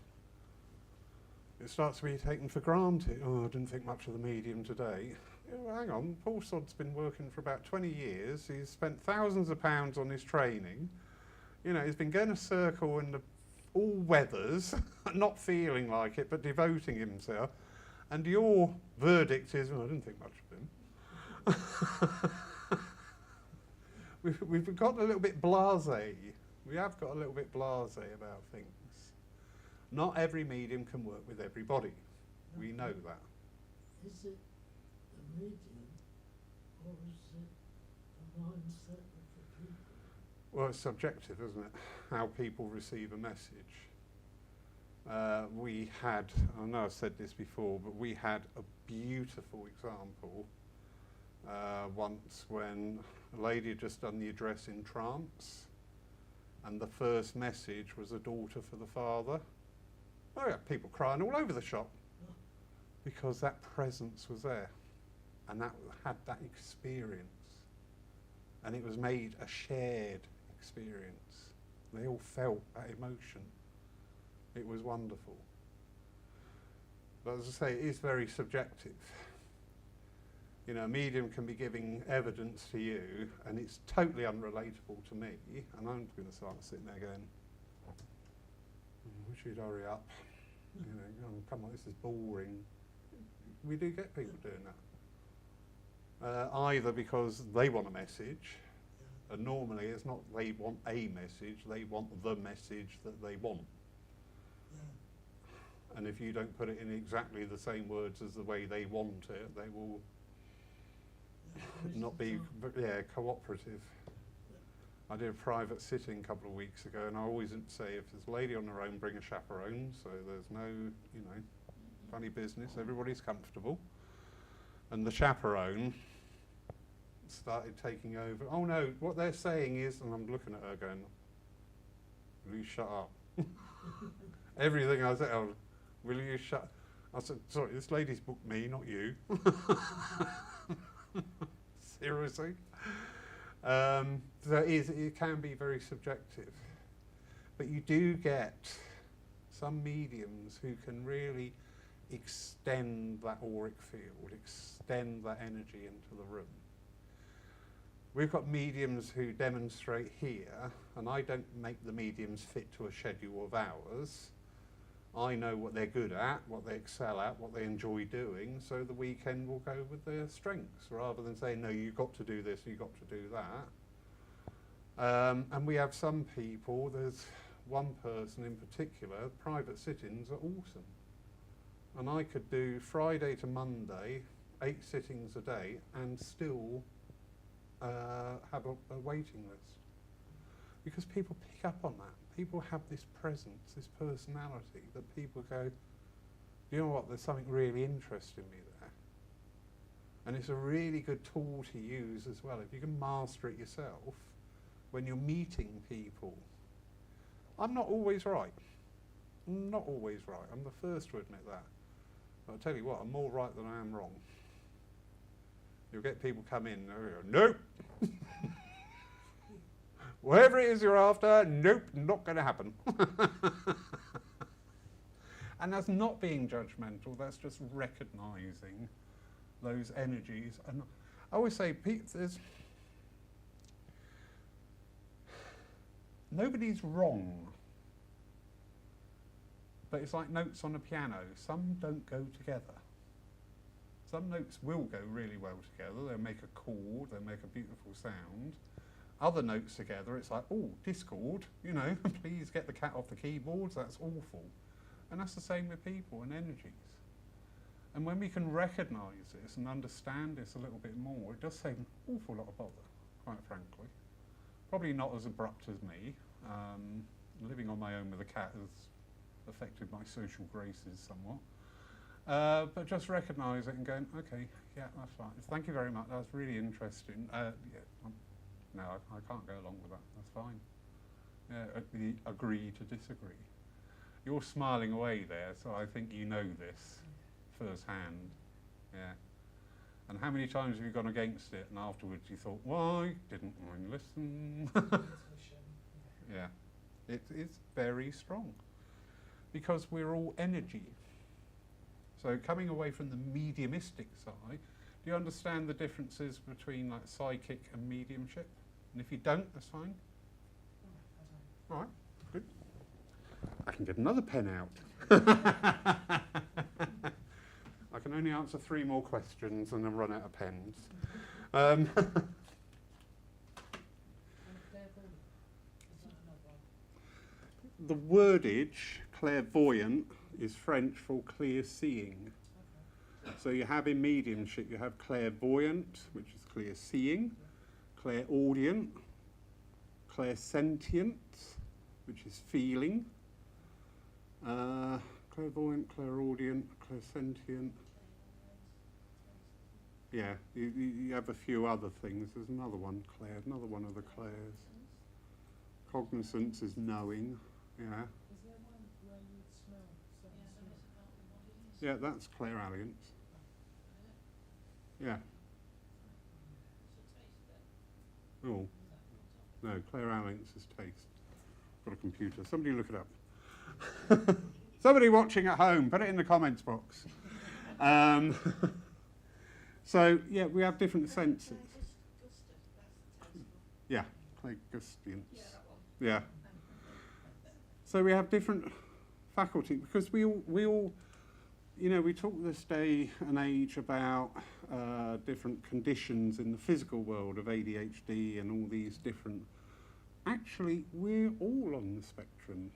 It starts to be taken for granted. Oh, I didn't think much of the medium today. Well, hang on, Paul Sodd's been working for about 20 years. He's spent thousands of pounds on his training. You know, he's been going a circle in all weathers, not feeling like it, but devoting himself. And your verdict is, well, I didn't think much of him. we've got a little bit blasé. We have got a little bit blasé about things. Not every medium can work with everybody. We know that. Is it the medium or is it the mindset of the people? Well, it's subjective, isn't it? How people receive a message. We had, I know I've said this before, but we had a beautiful example once when a lady had just done the address in trance, and the first message was a daughter for the father. Oh yeah, people crying all over the shop because that presence was there, and that had that experience, and it was made a shared experience. They all felt that emotion. It was wonderful. But as I say, it is very subjective. You know, a medium can be giving evidence to you, and it's totally unrelatable to me, and I'm going to start sitting there going, wish you'd hurry up. You know, oh, come on, this is boring. We do get people doing that. Either because they want a message, and normally it's not they want a message, they want the message that they want. And if you don't put it in exactly the same words as the way they want it, they will not be cooperative. I did a private sitting a couple of weeks ago, and I always say if there's a lady on her own, bring a chaperone, so there's no, you know, funny business, everybody's comfortable. And the chaperone started taking over. Oh no, what they're saying is, and I'm looking at her going, will you shut up? Everything I said, oh, will you shut? I said, sorry, this lady's booked me, not you. Seriously? It can be very subjective. But you do get some mediums who can really extend that auric field, extend that energy into the room. We've got mediums who demonstrate here, and I don't make the mediums fit to a schedule of hours. I know what they're good at, what they excel at, what they enjoy doing, so the weekend will go with their strengths, rather than saying, no, you've got to do this, you've got to do that. And we have some people, there's one person in particular, private sittings are awesome. And I could do Friday to Monday, 8 sittings a day, and still have a waiting list. Because people pick up on that. People have this presence, this personality, that people go, you know what, there's something really interesting me there. And it's a really good tool to use as well. If you can master it yourself, when you're meeting people. I'm not always right. I'm not always right. I'm the first to admit that. But I'll tell you what, I'm more right than I am wrong. You'll get people come in and they'll go, nope. Whatever it is you're after, nope, not going to happen. And that's not being judgmental, that's just recognising those energies. And I always say, nobody's wrong. But it's like notes on a piano. Some don't go together. Some notes will go really well together. They'll make a chord, they'll make a beautiful sound. Other notes together, it's like, oh, discord, you know, please get the cat off the keyboards, that's awful. And that's the same with people and energies. And when we can recognise this and understand this a little bit more, it does save an awful lot of bother, quite frankly. Probably not as abrupt as me. Living on my own with a cat has affected my social graces somewhat. But just recognise it and going, okay, yeah, that's fine. Thank you very much, that's really interesting. No, I can't go along with that, that's fine. Yeah, agree to disagree. You're smiling away there, so I think you know this firsthand. Yeah. And how many times have you gone against it and afterwards you thought, why didn't I listen? Yeah, it is very strong because we're all energy. So coming away from the mediumistic side, do you understand the differences between like psychic and mediumship? And if you don't, that's fine. All right, good. I can get another pen out. I can only answer 3 more questions and then run out of pens. And clairvoyant. Is that another one? The wordage, clairvoyant, is French for clear seeing. Okay. So you have in mediumship, you have clairvoyant, which is clear seeing, clairaudient, clairsentient, which is feeling, clairvoyant, clairaudient, clairsentient. Yeah, you have a few other things. There's another one, another one of the clairs. Cognizance is knowing, yeah. Is there one where you would smell certain smells? Yeah, that's clairalience. Yeah. Oh, no, clairalience is taste. Got a computer. Somebody look it up. Somebody watching at home, put it in the comments box. So, yeah, we have different senses. Yeah, clairgustience. Yeah. So we have different faculty because we all, you know, we talk this day and age about different conditions in the physical world of ADHD and all these different. Actually, we're all on the spectrum.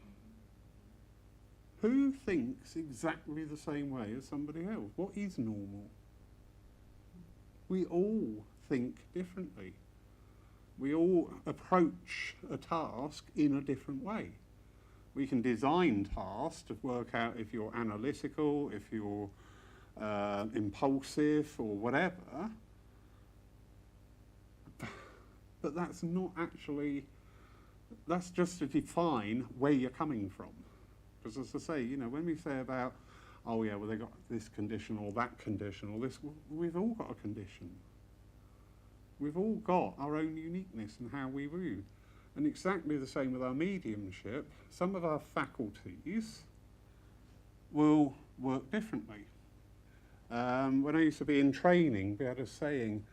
Who thinks exactly the same way as somebody else? What is normal? We all think differently. We all approach a task in a different way. We can design tasks to work out if you're analytical, if you're impulsive or whatever, but that's not actually, that's just to define where you're coming from. Because as I say, you know, when we say about, oh yeah, well they got this condition or that condition or this, we've all got a condition. We've all got our own uniqueness in how we view. And exactly the same with our mediumship. Some of our faculties will work differently. When I used to be in training, we had a saying,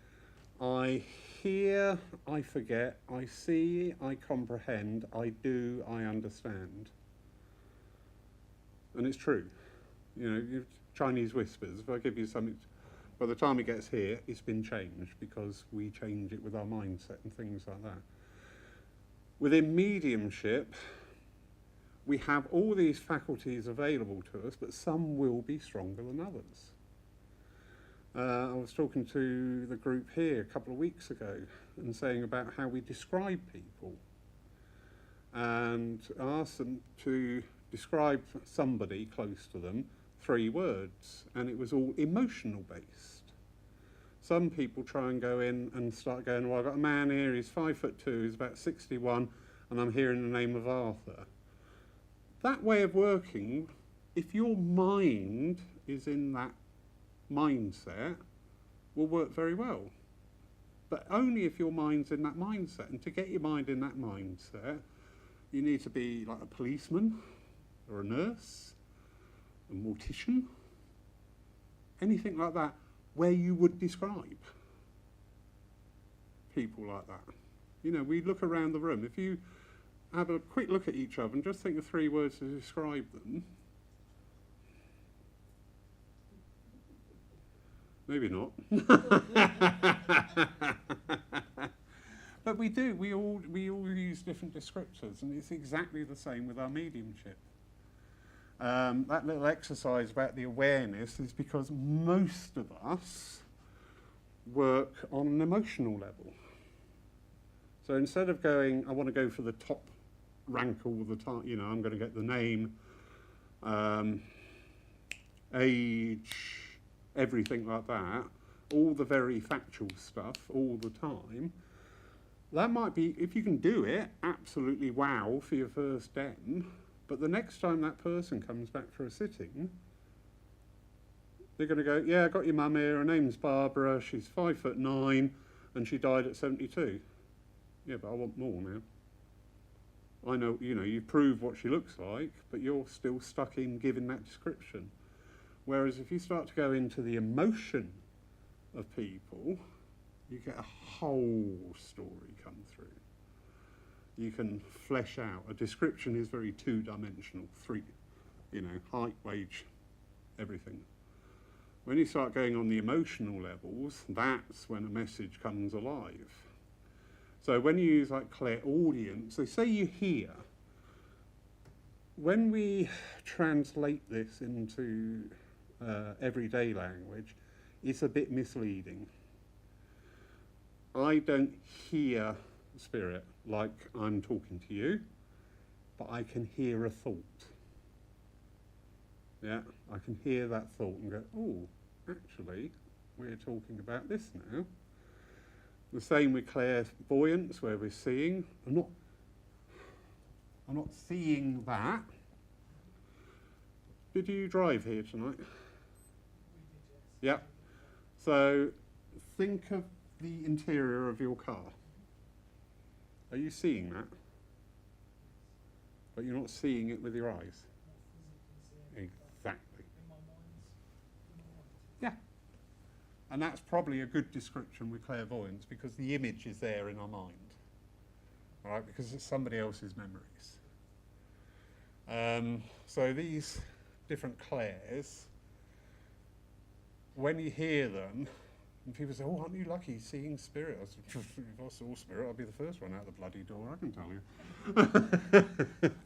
I hear, I forget, I see, I comprehend, I do, I understand. And it's true. You know, Chinese whispers, if I give you something, by the time it gets here, it's been changed because we change it with our mindset and things like that. Within mediumship, we have all these faculties available to us, but some will be stronger than others. I was talking to the group here a couple of weeks ago and saying about how we describe people. And I asked them to describe somebody close to them 3 words, and it was all emotional based. Some people try and go in and start going, well, I've got a man here, he's 5'2", he's about 61, and I'm hearing the name of Arthur. That way of working, if your mind is in that mindset, will work very well. But only if your mind's in that mindset. And to get your mind in that mindset, you need to be like a policeman or a nurse, a mortician, anything like that, where you would describe people like that. You know, we look around the room. If you have a quick look at each other and just think of 3 words to describe them, maybe not. But we do. We all use different descriptors, and it's exactly the same with our mediumship. That little exercise about the awareness is because most of us work on an emotional level. So instead of going, I want to go for the top rank all the time, you know, I'm going to get the name, age, everything like that, all the very factual stuff all the time, that might be, if you can do it, absolutely wow for your first den, but the next time that person comes back for a sitting, they're going to go, yeah, I got your mum here, her name's Barbara, she's 5'9", and she died at 72. Yeah, but I want more now. I know, you know, you prove what she looks like, but you're still stuck in giving that description. Whereas if you start to go into the emotion of people, you get a whole story come through. you can flesh out. A description is very two-dimensional, height, wage, everything. When you start going on the emotional levels, that's when a message comes alive. So when you use like clairaudience, they say you hear. When we translate this into everyday language, it's a bit misleading. I don't hear spirit like I'm talking to you, but I can hear a thought. Yeah, I can hear that thought and go, oh, actually, we're talking about this now. The same with clairvoyance, where we're seeing. I'm not seeing that. Did you drive here tonight? Yeah. So think of the interior of your car. Are you seeing that? But you're not seeing it with your eyes. Exactly. Yeah. And that's probably a good description with clairvoyance, because the image is there in our mind. All right, because it's somebody else's memories. So these different clairs, when you hear them, and people say, oh, aren't you lucky seeing spirit? I said, if I saw spirit, I'd be the first one out the bloody door, I can tell you.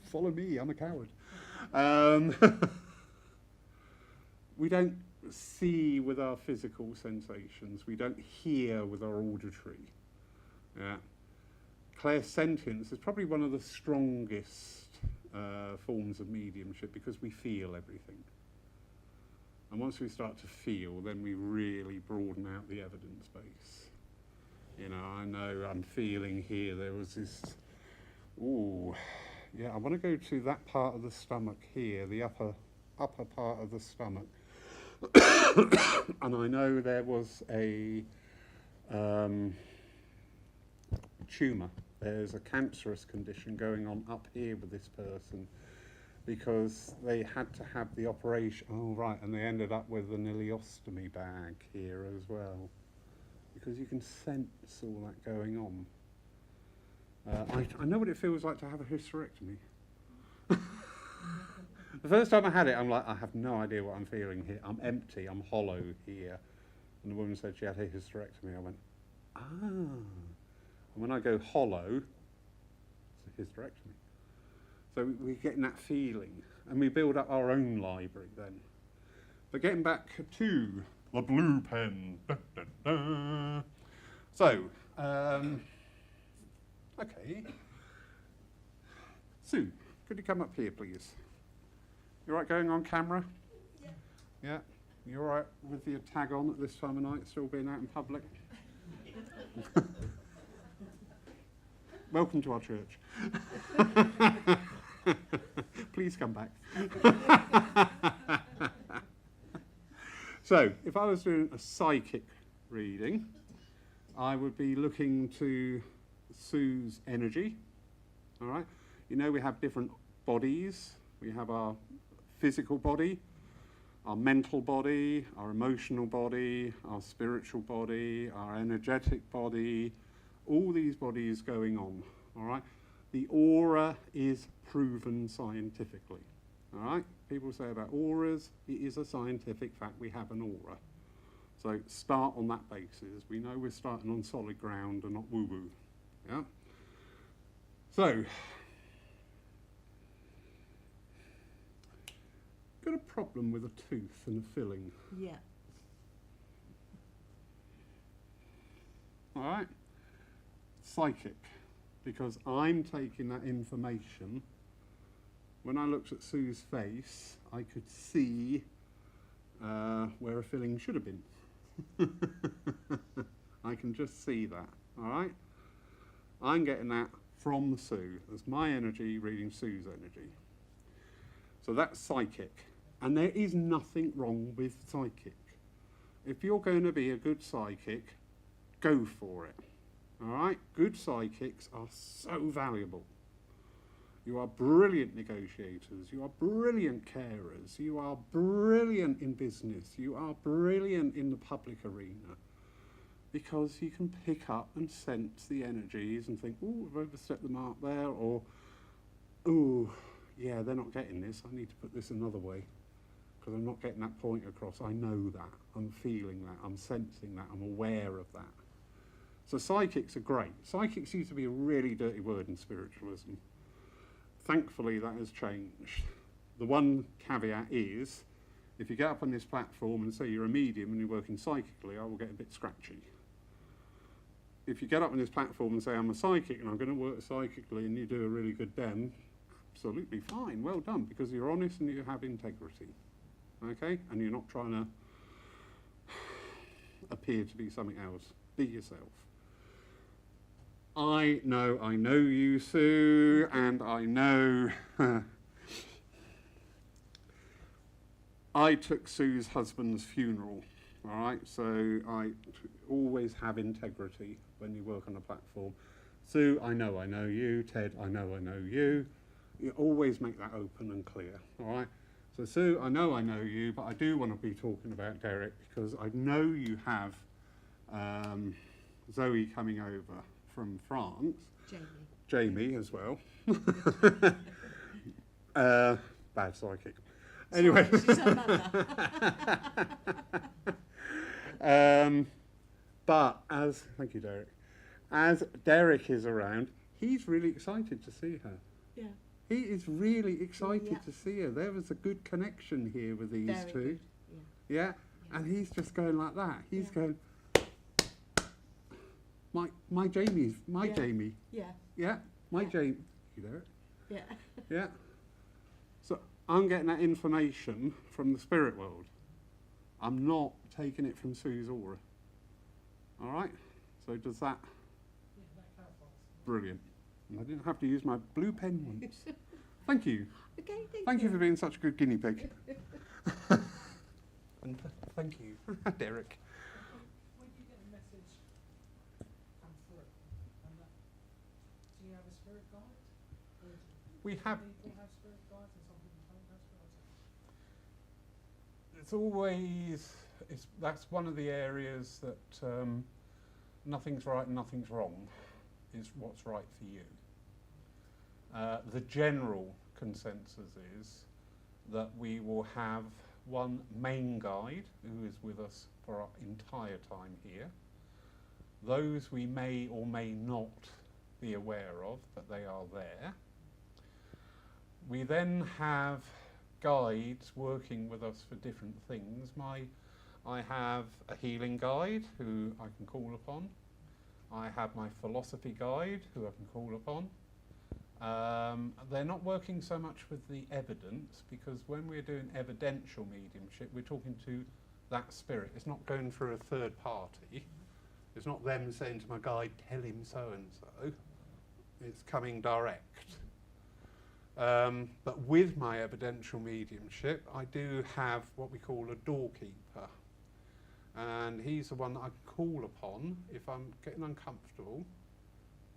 Follow me, I'm a coward. We don't see with our physical sensations. We don't hear with our auditory. Yeah. Clairsentience is probably one of the strongest forms of mediumship, because we feel everything. And once we start to feel, then we really broaden out the evidence base. You know, I know I'm feeling here, there was this, ooh, yeah, I want to go to that part of the stomach here, the upper part of the stomach. And I know there was a tumour. There's a cancerous condition going on up here with this person, because they had to have the operation. Oh, right, and they ended up with an ileostomy bag here as well, because you can sense all that going on. I know what it feels like to have a hysterectomy. The first time I had it, I'm like, I have no idea what I'm feeling here. I'm empty, I'm hollow here. And the woman said she had a hysterectomy. I went, ah. And when I go hollow, it's a hysterectomy. So we're getting that feeling. And we build up our own library then. But getting back to the blue pen. Da, da, da. So, okay. Sue, could you come up here, please? You all right going on camera? Yeah. Yeah? You all right with your tag on at this time of night, still being out in public? Welcome to our church. Please come back. So, if I was doing a psychic reading, I would be looking to Sue's energy. All right? You know, we have different bodies. We have our physical body, our mental body, our emotional body, our spiritual body, our energetic body, all these bodies going on, all right? The aura is proven scientifically, all right? People say about auras, it is a scientific fact, we have an aura. So start on that basis. We know we're starting on solid ground and not woo-woo, yeah? So, got a problem with a tooth and a filling. Yeah. All right? Psychic, because I'm taking that information. When I looked at Sue's face, I could see where a filling should have been. I can just see that, all right? I'm getting that from Sue. That's my energy reading Sue's energy. So that's psychic. And there is nothing wrong with psychic. If you're going to be a good psychic, go for it. All right? Good psychics are so valuable. You are brilliant negotiators. You are brilliant carers. You are brilliant in business. You are brilliant in the public arena. because you can pick up and sense the energies and think, oh, I've overstepped the mark there, or, oh, yeah, they're not getting this, I need to put this another way, because I'm not getting that point across. I know that, I'm feeling that, I'm sensing that, I'm aware of that. So psychics are great. Psychics used to be a really dirty word in spiritualism. Thankfully, that has changed. The one caveat is, if you get up on this platform and say you're a medium and you're working psychically, I will get a bit scratchy. If you get up on this platform and say I'm a psychic and I'm going to work psychically and you do a really good den, absolutely fine, well done, because you're honest and you have integrity. Okay? And you're not trying to appear to be something else. Be yourself. I know you, Sue, and I know I took Sue's husband's funeral, all right? So I always have integrity when you work on a platform. Sue, I know you. Ted, I know you. You always make that open and clear, all right? So Sue, I know you, but I do want to be talking about Derek because I know you have Zoe coming over from France. Jamie as well. Bad psychic. Anyway. Sorry, she's her mother. But thank you, Derek. As Derek is around, he's really excited to see her. Yeah. He is really excited Yeah. to see her. There was a good connection here with these Very two. good. Yeah. And he's just going like that. He's Yeah. going, my Jamie's, my Yeah. Jamie. Yeah. Yeah, my Yeah. Jamie. You know it? Yeah. Yeah. So I'm getting that information from the spirit world. I'm not taking it from Sue's aura. All right? So does that? Yeah, that clarifies. Brilliant. And I didn't have to use my blue pen once. Thank you. Okay, Thank you for being such a good guinea pig. And thank you, Derek. When you get a message come through, and that, do you have a spirit guide? Or do We some have. people have spirit guides and some people don't have spirit guides? It's always. That's one of the areas that nothing's right and nothing's wrong is what's right for you. The general consensus is that we will have one main guide who is with us for our entire time here. Those we may or may not be aware of, but they are there. We then have guides working with us for different things. I have a healing guide who I can call upon. I have my philosophy guide who I can call upon. They're not working so much with the evidence, because when we're doing evidential mediumship, we're talking to that spirit. It's not going through a third party. It's not them saying to my guide, tell him so and so. It's coming direct. But with my evidential mediumship, I do have what we call a doorkeeper. And he's the one that I can call upon if I'm getting uncomfortable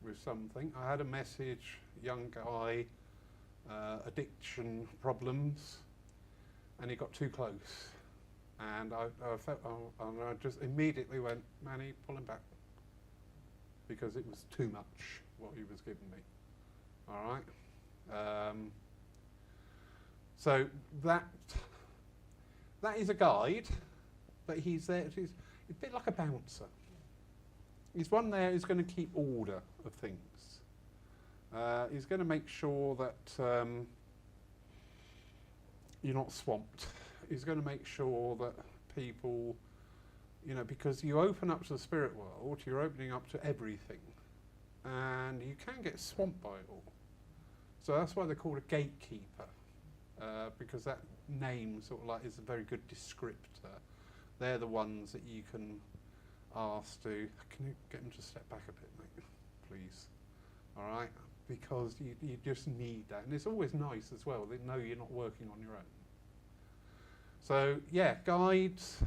with something. I had a message, young guy, addiction problems, and he got too close. And I felt, and I just immediately went, Manny, pull him back. Because it was too much what he was giving me. All right? So that is a guide, but he's there. He's a bit like a bouncer. He's one there who's going to keep order of things. He's going to make sure that you're not swamped. He's going to make sure that people, because you open up to the spirit world, you're opening up to everything. And you can get swamped by it all. So that's why they're called a gatekeeper, because that name sort of like is a very good descriptor. They're the ones that you can ask to, can you get them to step back a bit, mate, please? All right? Because you just need that. And it's always nice as well. They know you're not working on your own. So, yeah, guides.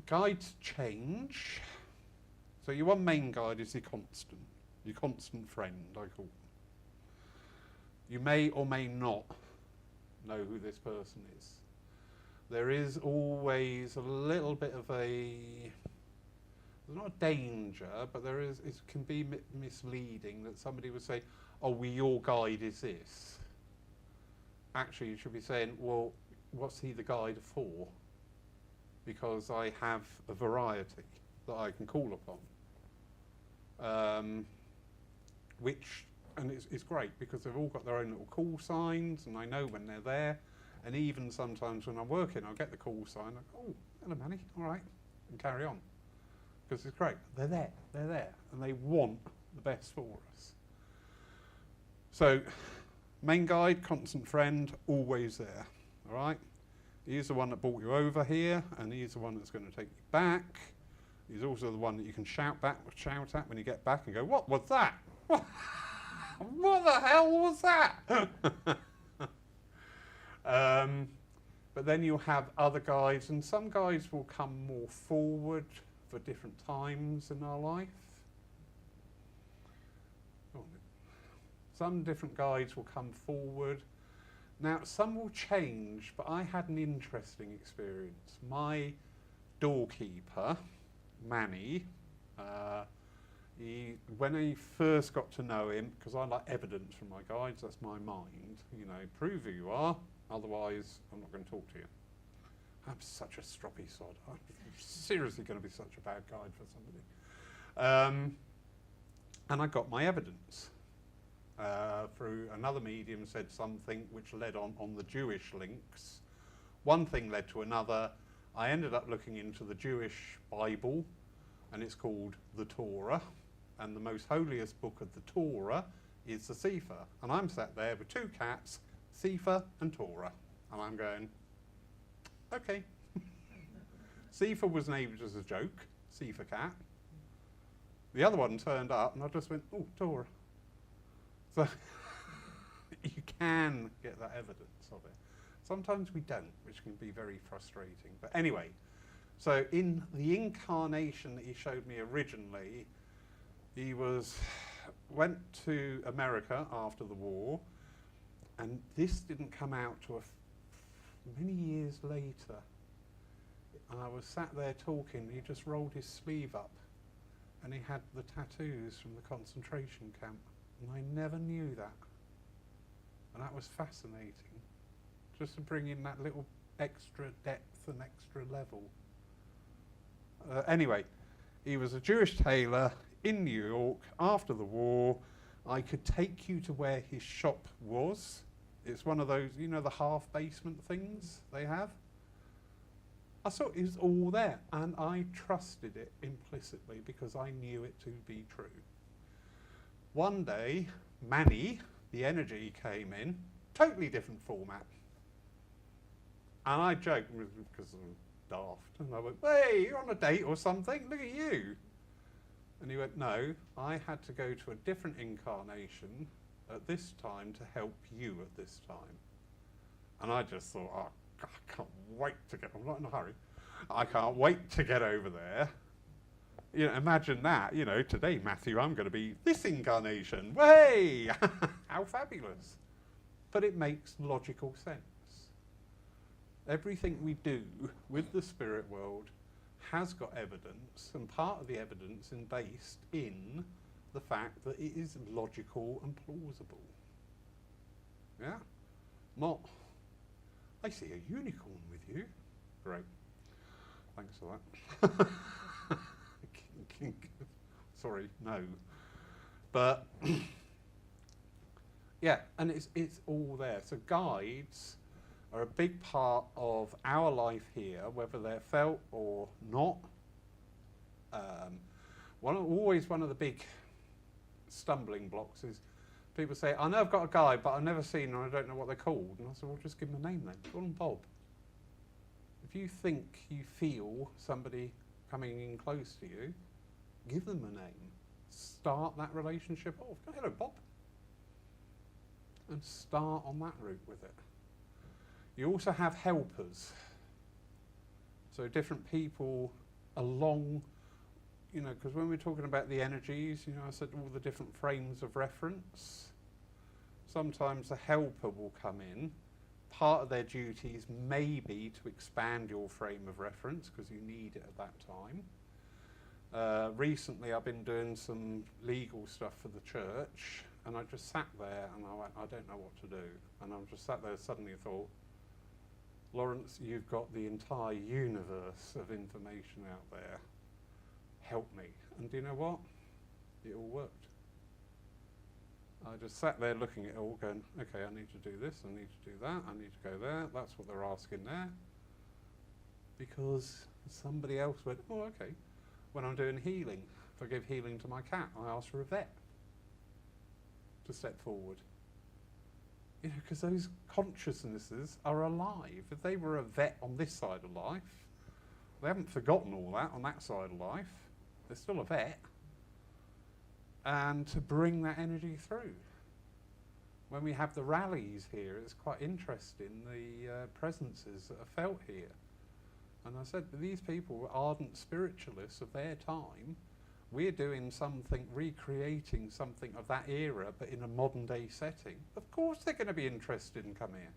Guides change. So your one main guide is your constant friend, I call them. You may or may not know who this person is. there is always a little bit of a, there's not a danger, but there is, it can be misleading that somebody would say, oh, well, your guide is this. Actually, you should be saying, well, what's he the guide for? Because I have a variety that I can call upon. Which, and it's great because they've all got their own little call signs, and I know when they're there. And even sometimes when I'm working, I'll get the call sign, I go, oh, hello Manny, all right, and carry on. Because it's great, they're there, and they want the best for us. So, main guide, constant friend, always there, all right? He's the one that brought you over here, and he's the one that's going to take you back. He's also the one that you can shout at when you get back and go, what was that? What the hell was that? But then you'll have other guides, and some guides will come more forward for different times in our life. Some different guides will come forward. Now, some will change, but I had an interesting experience. My doorkeeper, Manny, when I first got to know him, because I like evidence from my guides, that's my mind, you know, prove who you are, otherwise I'm not going to talk to you. I'm such a stroppy sod. I'm seriously going to be such a bad guide for somebody. And I got my evidence. Through another medium said something which led on the Jewish links. One thing led to another. I ended up looking into the Jewish Bible, and it's called the Torah, and the most holiest book of the Torah is the Sefer. And I'm sat there with two cats, Sefer and Torah, and I'm going, okay. Sefer was named as a joke, Sefer cat. The other one turned up, and I just went, oh, Torah. So you can get that evidence of it. Sometimes we don't, which can be very frustrating. But anyway, so in the incarnation that he showed me originally, he went to America after the war, and this didn't come out to many years later. And I was sat there talking, he just rolled his sleeve up, and he had the tattoos from the concentration camp. And I never knew that. And that was fascinating. Just to bring in that little extra depth and extra level. Anyway, he was a Jewish tailor in New York after the war. I could take you to where his shop was. It's one of those, you know, the half basement things they have. I saw it was all there, and I trusted it implicitly because I knew it to be true. One day, Manny, the energy, came in, totally different format. And I joked because I'm daft, and I went, hey, you're on a date or something, look at you. And he went, no, I had to go to a different incarnation at this time to help you at this time. And I just thought, oh, God, I can't wait to get, I'm not in a hurry, I can't wait to get over there. You know, imagine that, you know, today, Matthew, I'm going to be this incarnation. Way! How fabulous. But it makes logical sense. Everything we do with the spirit world has got evidence, and part of the evidence is based in the fact that it is logical and plausible. Yeah? Not, I see a unicorn with you. Great. Thanks for that. Sorry, no. But yeah, and it's all there. So guides are a big part of our life here, whether they're felt or not. Always one of the big stumbling blocks is people say, I know I've got a guide, but I've never seen them, I don't know what they're called. And I said, well, just give them a name then. Call them Bob. If you think you feel somebody coming in close to you, give them a name. Start that relationship off. Go, hello, Bob. And start on that route with it. You also have helpers. So different people along, you know, because when we're talking about the energies, you know, I said all the different frames of reference. Sometimes the helper will come in. part of their duties may be to expand your frame of reference because you need it at that time. Recently I've been doing some legal stuff for the church, and I just sat there and I went, I don't know what to do. And I just sat there, suddenly thought, Lawrence, you've got the entire universe of information out there. Help me. And do you know what? It all worked. I just sat there looking at it all going, okay, I need to do this, I need to do that, I need to go there. That's what they're asking there. Because somebody else went, oh, okay. When I'm doing healing, if I give healing to my cat, I ask for a vet to step forward. You know, because those consciousnesses are alive. If they were a vet on this side of life, they haven't forgotten all that on that side of life. They're still a vet. And to bring that energy through. When we have the rallies here, it's quite interesting, the presences that are felt here. And I said, these people were ardent spiritualists of their time. We're doing something, recreating something of that era, but in a modern day setting. Of course they're going to be interested in coming here.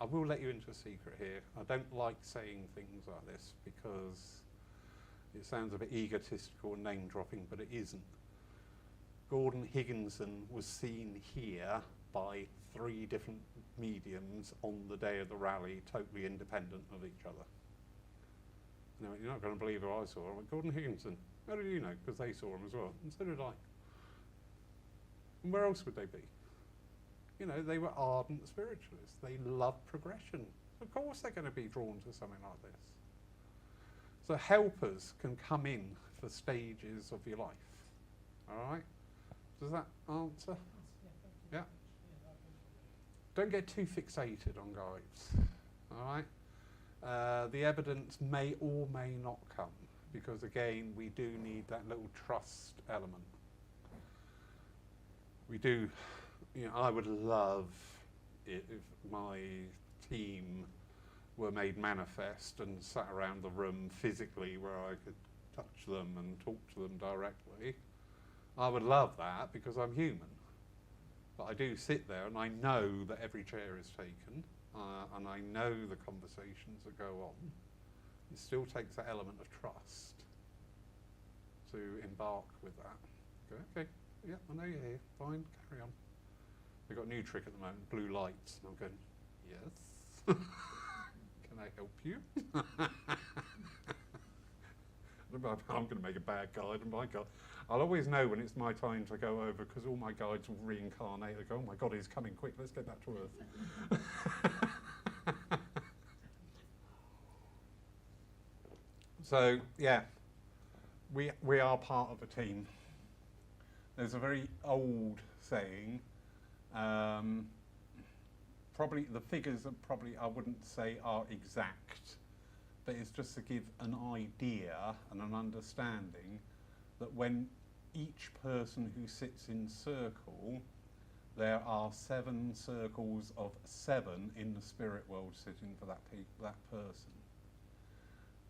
I will let you into a secret here. I don't like saying things like this because it sounds a bit egotistical and name dropping, but it isn't. Gordon Higginson was seen here by 3 different mediums on the day of the rally, totally independent of each other. And I went, you're not going to believe who I saw. I went, Gordon Higginson. How did you know? Because they saw him as well. And so did I. And where else would they be? You know, they were ardent spiritualists. They loved progression. Of course they're going to be drawn to something like this. So helpers can come in for stages of your life. All right? Does that answer? Yeah. Don't get too fixated on guides. All right? The evidence may or may not come, because again, we do need that little trust element. We do, you know, I would love it if my team were made manifest and sat around the room physically where I could touch them and talk to them directly. I would love that because I'm human. But I do sit there and I know that every chair is taken and I know the conversations that go on. It still takes that element of trust to embark with that. Go, okay, yeah, I know you're here, fine, carry on. We've got a new trick at the moment, blue lights. And I'm going, yes. Can I help you? I'm going to make a bad guide, and my God, I'll always know when it's my time to go over because all my guides will reincarnate. They go, oh my God, he's coming quick, let's get back to Earth. So, yeah, we are part of a team. There's a very old saying, probably the figures are probably, I wouldn't say are exact, but it's just to give an idea and an understanding that when each person who sits in circle, there are 7 circles of 7 in the spirit world sitting for that person.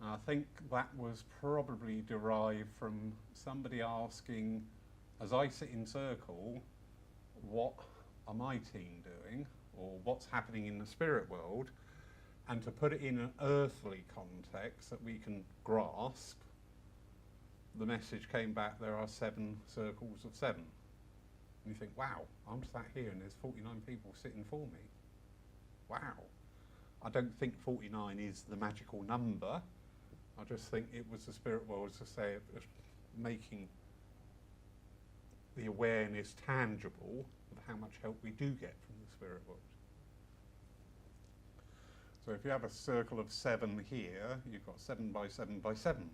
And I think that was probably derived from somebody asking, as I sit in circle, what are my team doing, or what's happening in the spirit world, and to put it in an earthly context that we can grasp, the message came back, there are 7 circles of 7. And you think, wow, I'm sat here and there's 49 people sitting for me. Wow. I don't think 49 is the magical number. I just think it was the spirit world to say, making the awareness tangible of how much help we do get from the spirit world. So if you have a circle of 7 here, you've got 7 by 7 by 7,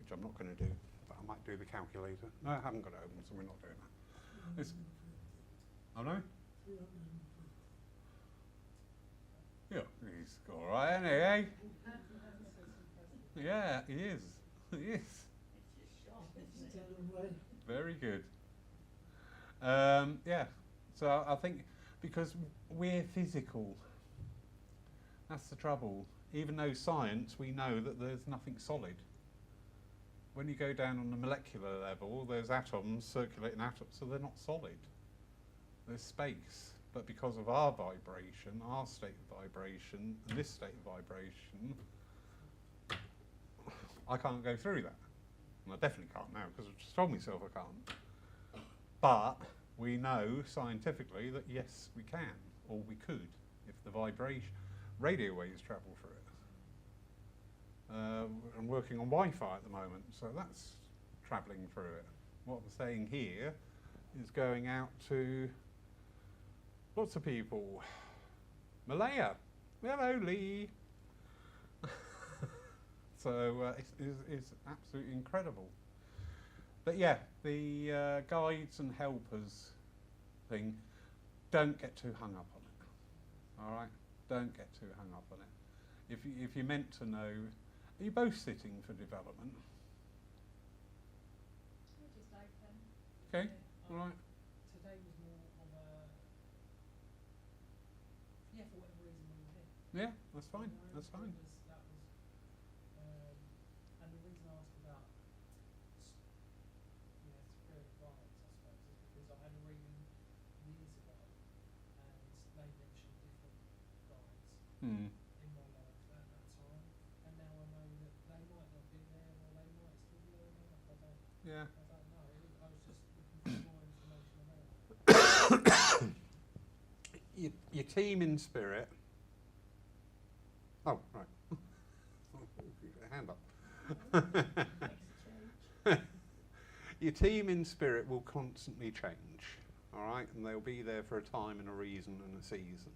which I'm not going to do, but I might do the calculator. No, I haven't got it open, so we're not doing that. Oh no? Yeah, he's all right, isn't he, eh? Yeah, he is. He is. Very good. Yeah, so I think because we're physical, that's the trouble. Even though science, we know that there's nothing solid. When you go down on the molecular level, there's atoms, circulating atoms, so they're not solid. There's space. but because of our vibration, our state of vibration, and this state of vibration, I can't go through that. And I definitely can't now, because I've just told myself I can't. But we know scientifically that yes, we can, or we could, if the radio waves travel through it. I'm working on Wi-Fi at the moment, so that's travelling through it. What I'm saying here is going out to lots of people. Malaya, hello Lee. So it's absolutely incredible. But yeah, the guides and helpers thing, don't get too hung up on it. All right, don't get too hung up on it. If you're meant to know, are you both sitting for development? We're just open. Okay, Yeah, all right. Today was more of a, yeah, for whatever reason we were here. Yeah, that's fine. You know, That's fine. That was, and the reason I asked about, spirit guides, I suppose, is because I had a reading years ago, and they mentioned different guides Hmm. in my life at that time, and now I know that they might not be there, or they might still be there now. Yeah. I don't know. I was just looking for more information about it. Your team in spirit. Oh, right. Hand up. Your team in spirit will constantly change, all right? And they'll be there for a time and a reason and a season.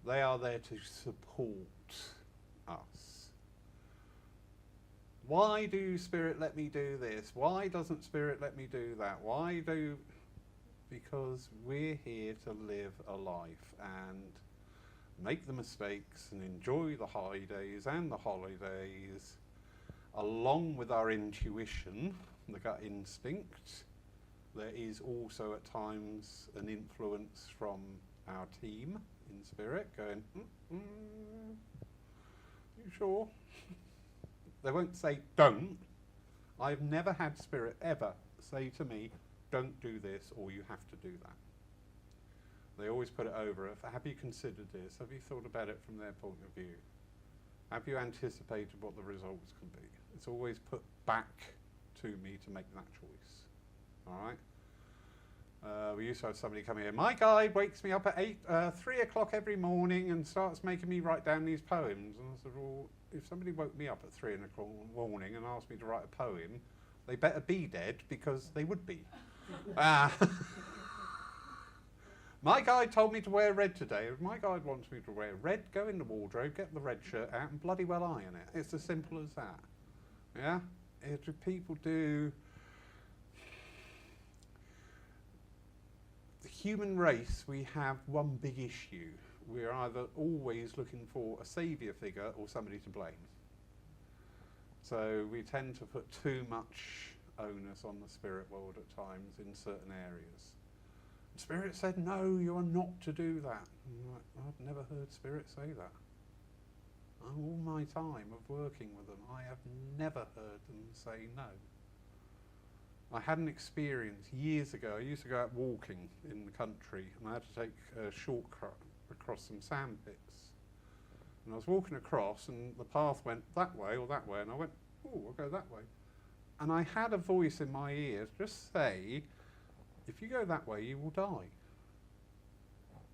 They are there to support us. Why do spirit let me do this? Why doesn't spirit let me do that? Because we're here to live a life and make the mistakes and enjoy the high days and the holidays, along with our intuition, the gut instinct. There is also at times an influence from our team in spirit going, you sure? They won't say don't. I've never had spirit ever say to me, don't do this or you have to do that. They always put it over. Have you considered this? Have you thought about it from their point of view? Have you anticipated what the results can be? It's always put back to me to make that choice. All right? We used to have somebody come here. My guide wakes me up at 3 o'clock every morning and starts making me write down these poems. And I said, well, if somebody woke me up at 3 o'clock in the morning and asked me to write a poem, they better be dead, because they would be. My guide told me to wear red today. If my guide wants me to wear red, go in the wardrobe, get the red shirt out and bloody well iron it. It's as simple as that. Yeah? If people do... The human race, we have one big issue. We're either always looking for a saviour figure or somebody to blame. So we tend to put too much onus on the spirit world at times in certain areas. Spirit said, no, you are not to do that. I'm like, I've never heard Spirit say that. All my time of working with them, I have never heard them say no. I had an experience years ago. I used to go out walking in the country, and I had to take a shortcut across some sand pits. And I was walking across, and the path went that way or that way, and I went, oh, I'll go that way. And I had a voice in my ear just say, if you go that way, you will die.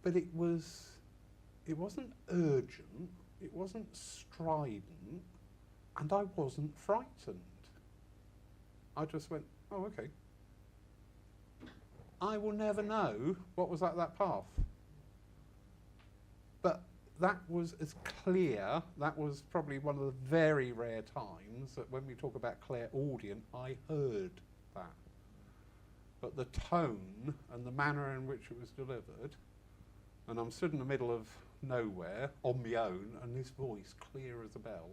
But it wasn't urgent, it wasn't strident, and I wasn't frightened. I just went, oh, okay. I will never know what was at that path. But that was as clear, that was probably one of the very rare times that when we talk about clairaudient, I heard that. But the tone and the manner in which it was delivered, and I'm stood in the middle of nowhere on my own, and this voice, clear as a bell,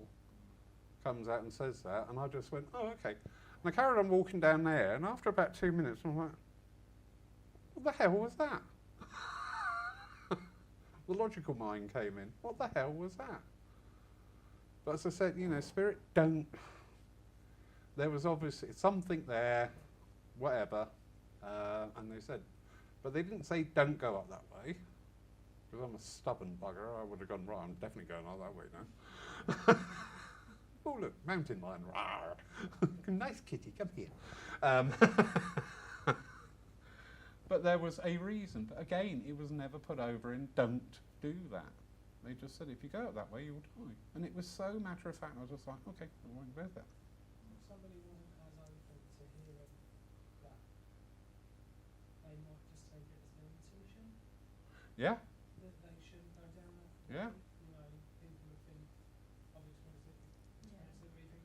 comes out and says that, and I just went, oh, okay. And I carried on walking down there, and after about 2 minutes, I'm like, what the hell was that? The logical mind came in. What the hell was that? But as I said, you know, spirit don't... There was obviously something there, whatever, and they said, But they didn't say don't go up that way. Because I'm a stubborn bugger, I would have gone, right, I'm definitely going up that way now. Oh look, mountain lion, rawr. Nice kitty, come here. But there was a reason. But again, it was never put over in don't do that. They just said, if you go up that way, you'll die. And it was so matter of fact, I was just like, okay, I won't go there. Somebody wasn't as open to hearing that. They might just take it as their intuition. Yeah, That they shouldn't go down that Yeah. road. You know, people would think, I've experienced it, experienced it, where you think,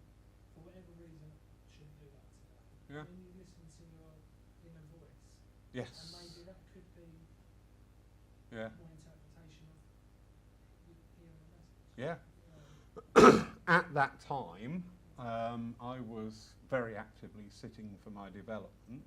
for whatever reason, I shouldn't do that today. Yeah. When you listen to your inner voice, yes. and maybe that could be Yeah, my interpretation of you hearing a message. yeah. You know, At that time, I was very actively sitting for my development.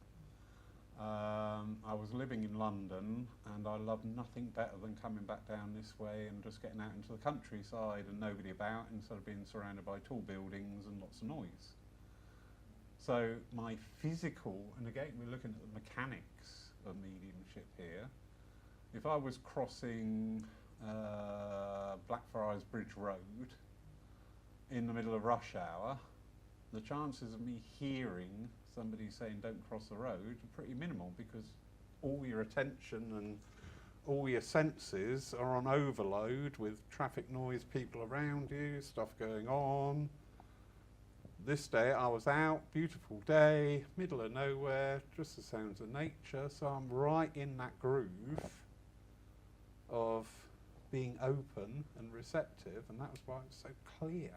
I was living in London, and I loved nothing better than coming back down this way and just getting out into the countryside and nobody about, instead of being surrounded by tall buildings and lots of noise. So my physical, and again we're looking at the mechanics of mediumship here, if I was crossing Blackfriars Bridge Road in the middle of rush hour, the chances of me hearing somebody saying don't cross the road are pretty minimal, because all your attention and all your senses are on overload with traffic noise, people around you, stuff going on. This day I was out, beautiful day, middle of nowhere, just the sounds of nature, so I'm right in that groove of being open and receptive, and that was why it was so clear.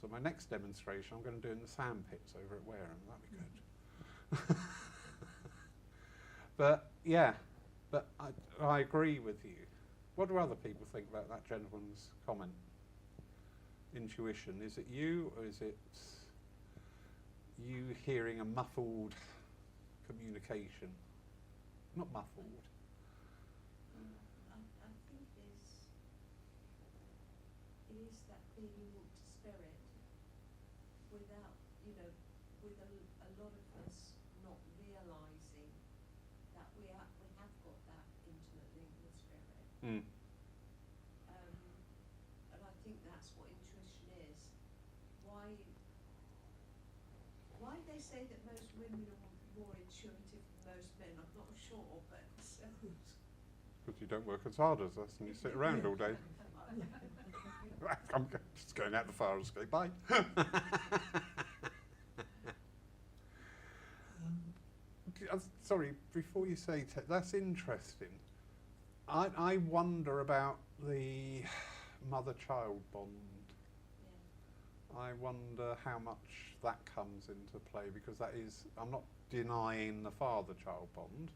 So my next demonstration I'm going to do in the sand pits over at Wareham, that'd be good. But yeah, but I agree with you. What do other people think about that gentleman's comment? Intuition, is it you, or is it you hearing a muffled communication? Not muffled. I think it is that being linked to spirit without, you know, with a lot of us not realising that we have got that intimate link with spirit. Mm. And I think that's what intuition is. Why they say that most women are more intuitive than most men, I'm not sure, but Because you don't work as hard as us and you sit around all day. I'm just going out the fire escape, bye. Sorry, before you say, that's interesting. I wonder about the mother-child bond. yeah. I wonder how much that comes into play, because that is, I'm not denying the father-child bond,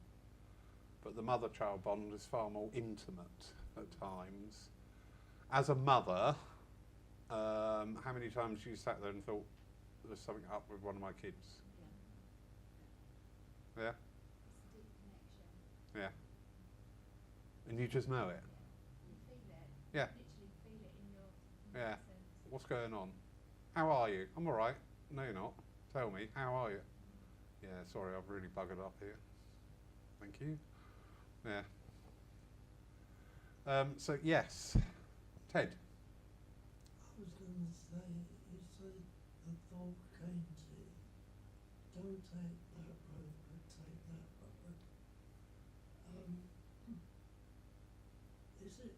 but the mother-child bond is far more intimate at times. As a mother, how many times you sat there and thought, there's something up with one of my kids? Yeah. Yeah? It's a deep connection. Yeah. And you just know it. You feel it. Yeah. Literally feel it in your Yeah. sense. What's going on? How are you? I'm alright. No, you're not. Tell me, how are you? Yeah, sorry, I've really buggered up here. Thank you. Yeah. So, yes. Ted. I was going to say, you said the thought came to you, don't take that road, but take that road. Is it,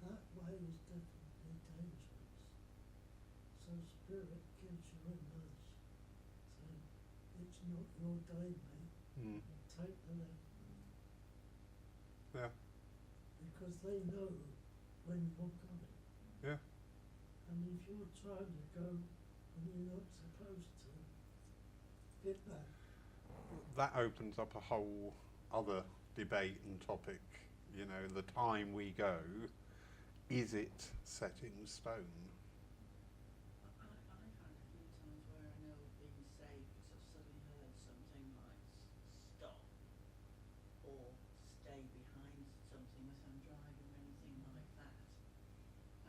that way is definitely dangerous. So spirit gives you a nudge, saying, it's not your day, mate, Mm. take the left road. Yeah. Because they know when you're coming. Yeah. And if you're trying to go when you're not supposed to, get that. That opens up a whole other debate and topic. You know, the time we go, is it set in stone? I've had a few times where I know I've been safe because I've suddenly heard something like stop or stay behind something as I'm driving or anything like that.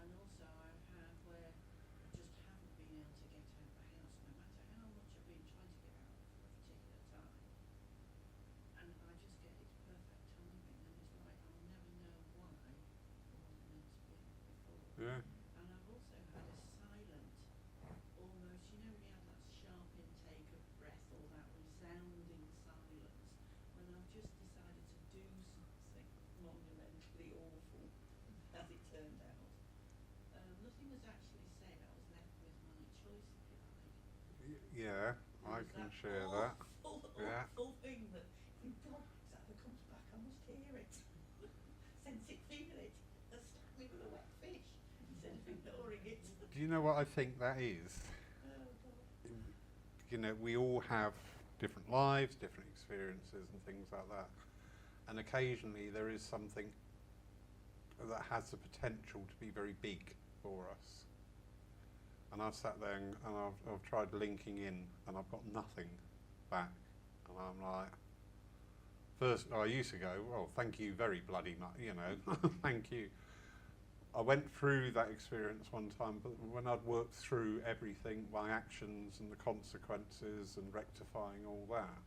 And also I've had where I just haven't been able to get out of the house no matter how much I've been trying to get out for a particular time. Yeah. And I've also had a silent, almost, you know, when you have that sharp intake of breath or that resounding silence, when I've just decided to do something monumentally awful, as it turned out. Nothing was actually said. I was left with my choice, if you like. Yeah, There I was can that share that. awful, Yeah. awful thing that, if God, that comes back, I must hear it. Sense it, feel it, and slap me with a wet fish instead of ignoring it. Do you know what I think that is? Oh God. You know, we all have different lives, different experiences and things like that. And occasionally there is something that has the potential to be very big for us. And I've sat there and I've tried linking in and I've got nothing back. And I'm like, first I used to go, well, thank you very bloody much, you know, thank you. I went through that experience one time, but when I'd worked through everything, my actions and the consequences and rectifying all that,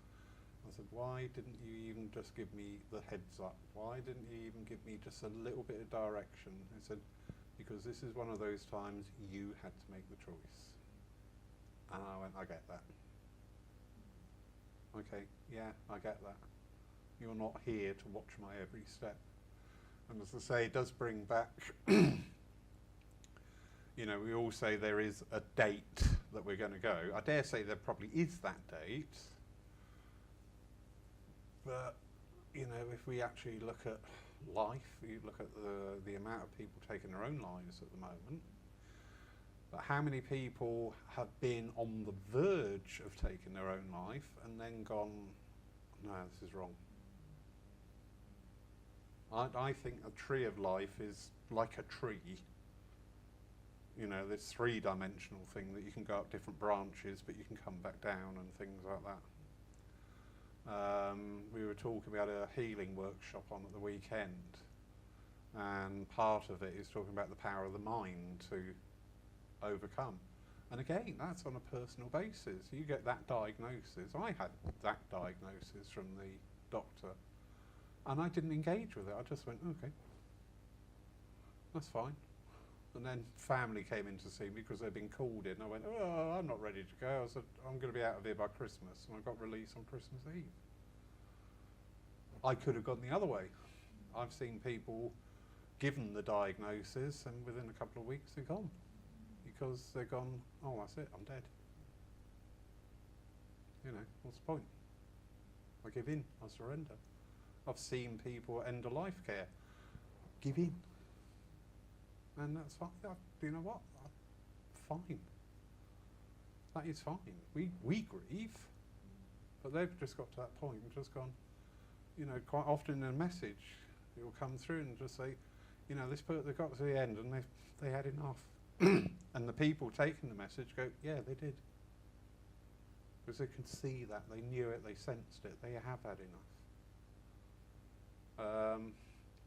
I said, why didn't you even just give me the heads up? Why didn't you even give me just a little bit of direction? I said, because this is one of those times you had to make the choice. And I went, I get that. Okay, yeah, I get that. You're not here to watch my every step. And as I say, it does bring back, you know, we all say there is a date that we're going to go. I dare say there probably is that date. But, you know, if we actually look at life, you look at the amount of people taking their own lives at the moment, but how many people have been on the verge of taking their own life and then gone, no, this is wrong. I think a tree of life is like a tree. You know, this three-dimensional thing that you can go up different branches, but you can come back down and things like that. We were talking about a healing workshop on at the weekend, and part of it is talking about the power of the mind to overcome. And again, that's on a personal basis. You get that diagnosis. I had that diagnosis from the doctor, and I didn't engage with it. I just went, okay, that's fine. And then family came in to see me because they'd been called in. I went, oh, I'm not ready to go. I said, I'm going to be out of here by Christmas. And I got released on Christmas Eve. I could have gone the other way. I've seen people given the diagnosis and within a couple of weeks they're gone. Because they're gone, oh, that's it, I'm dead. You know, what's the point? I give in, I surrender. I've seen people end of life care. Give in. And that's fine. You know what? Fine. That is fine. We grieve, but they've just got to that point and just gone, you know, quite often in a message, it will come through and just say, you know, this person, they got to the end and they had enough. And the people taking the message go, yeah, they did. Because they can see that, they knew it, they sensed it, they have had enough.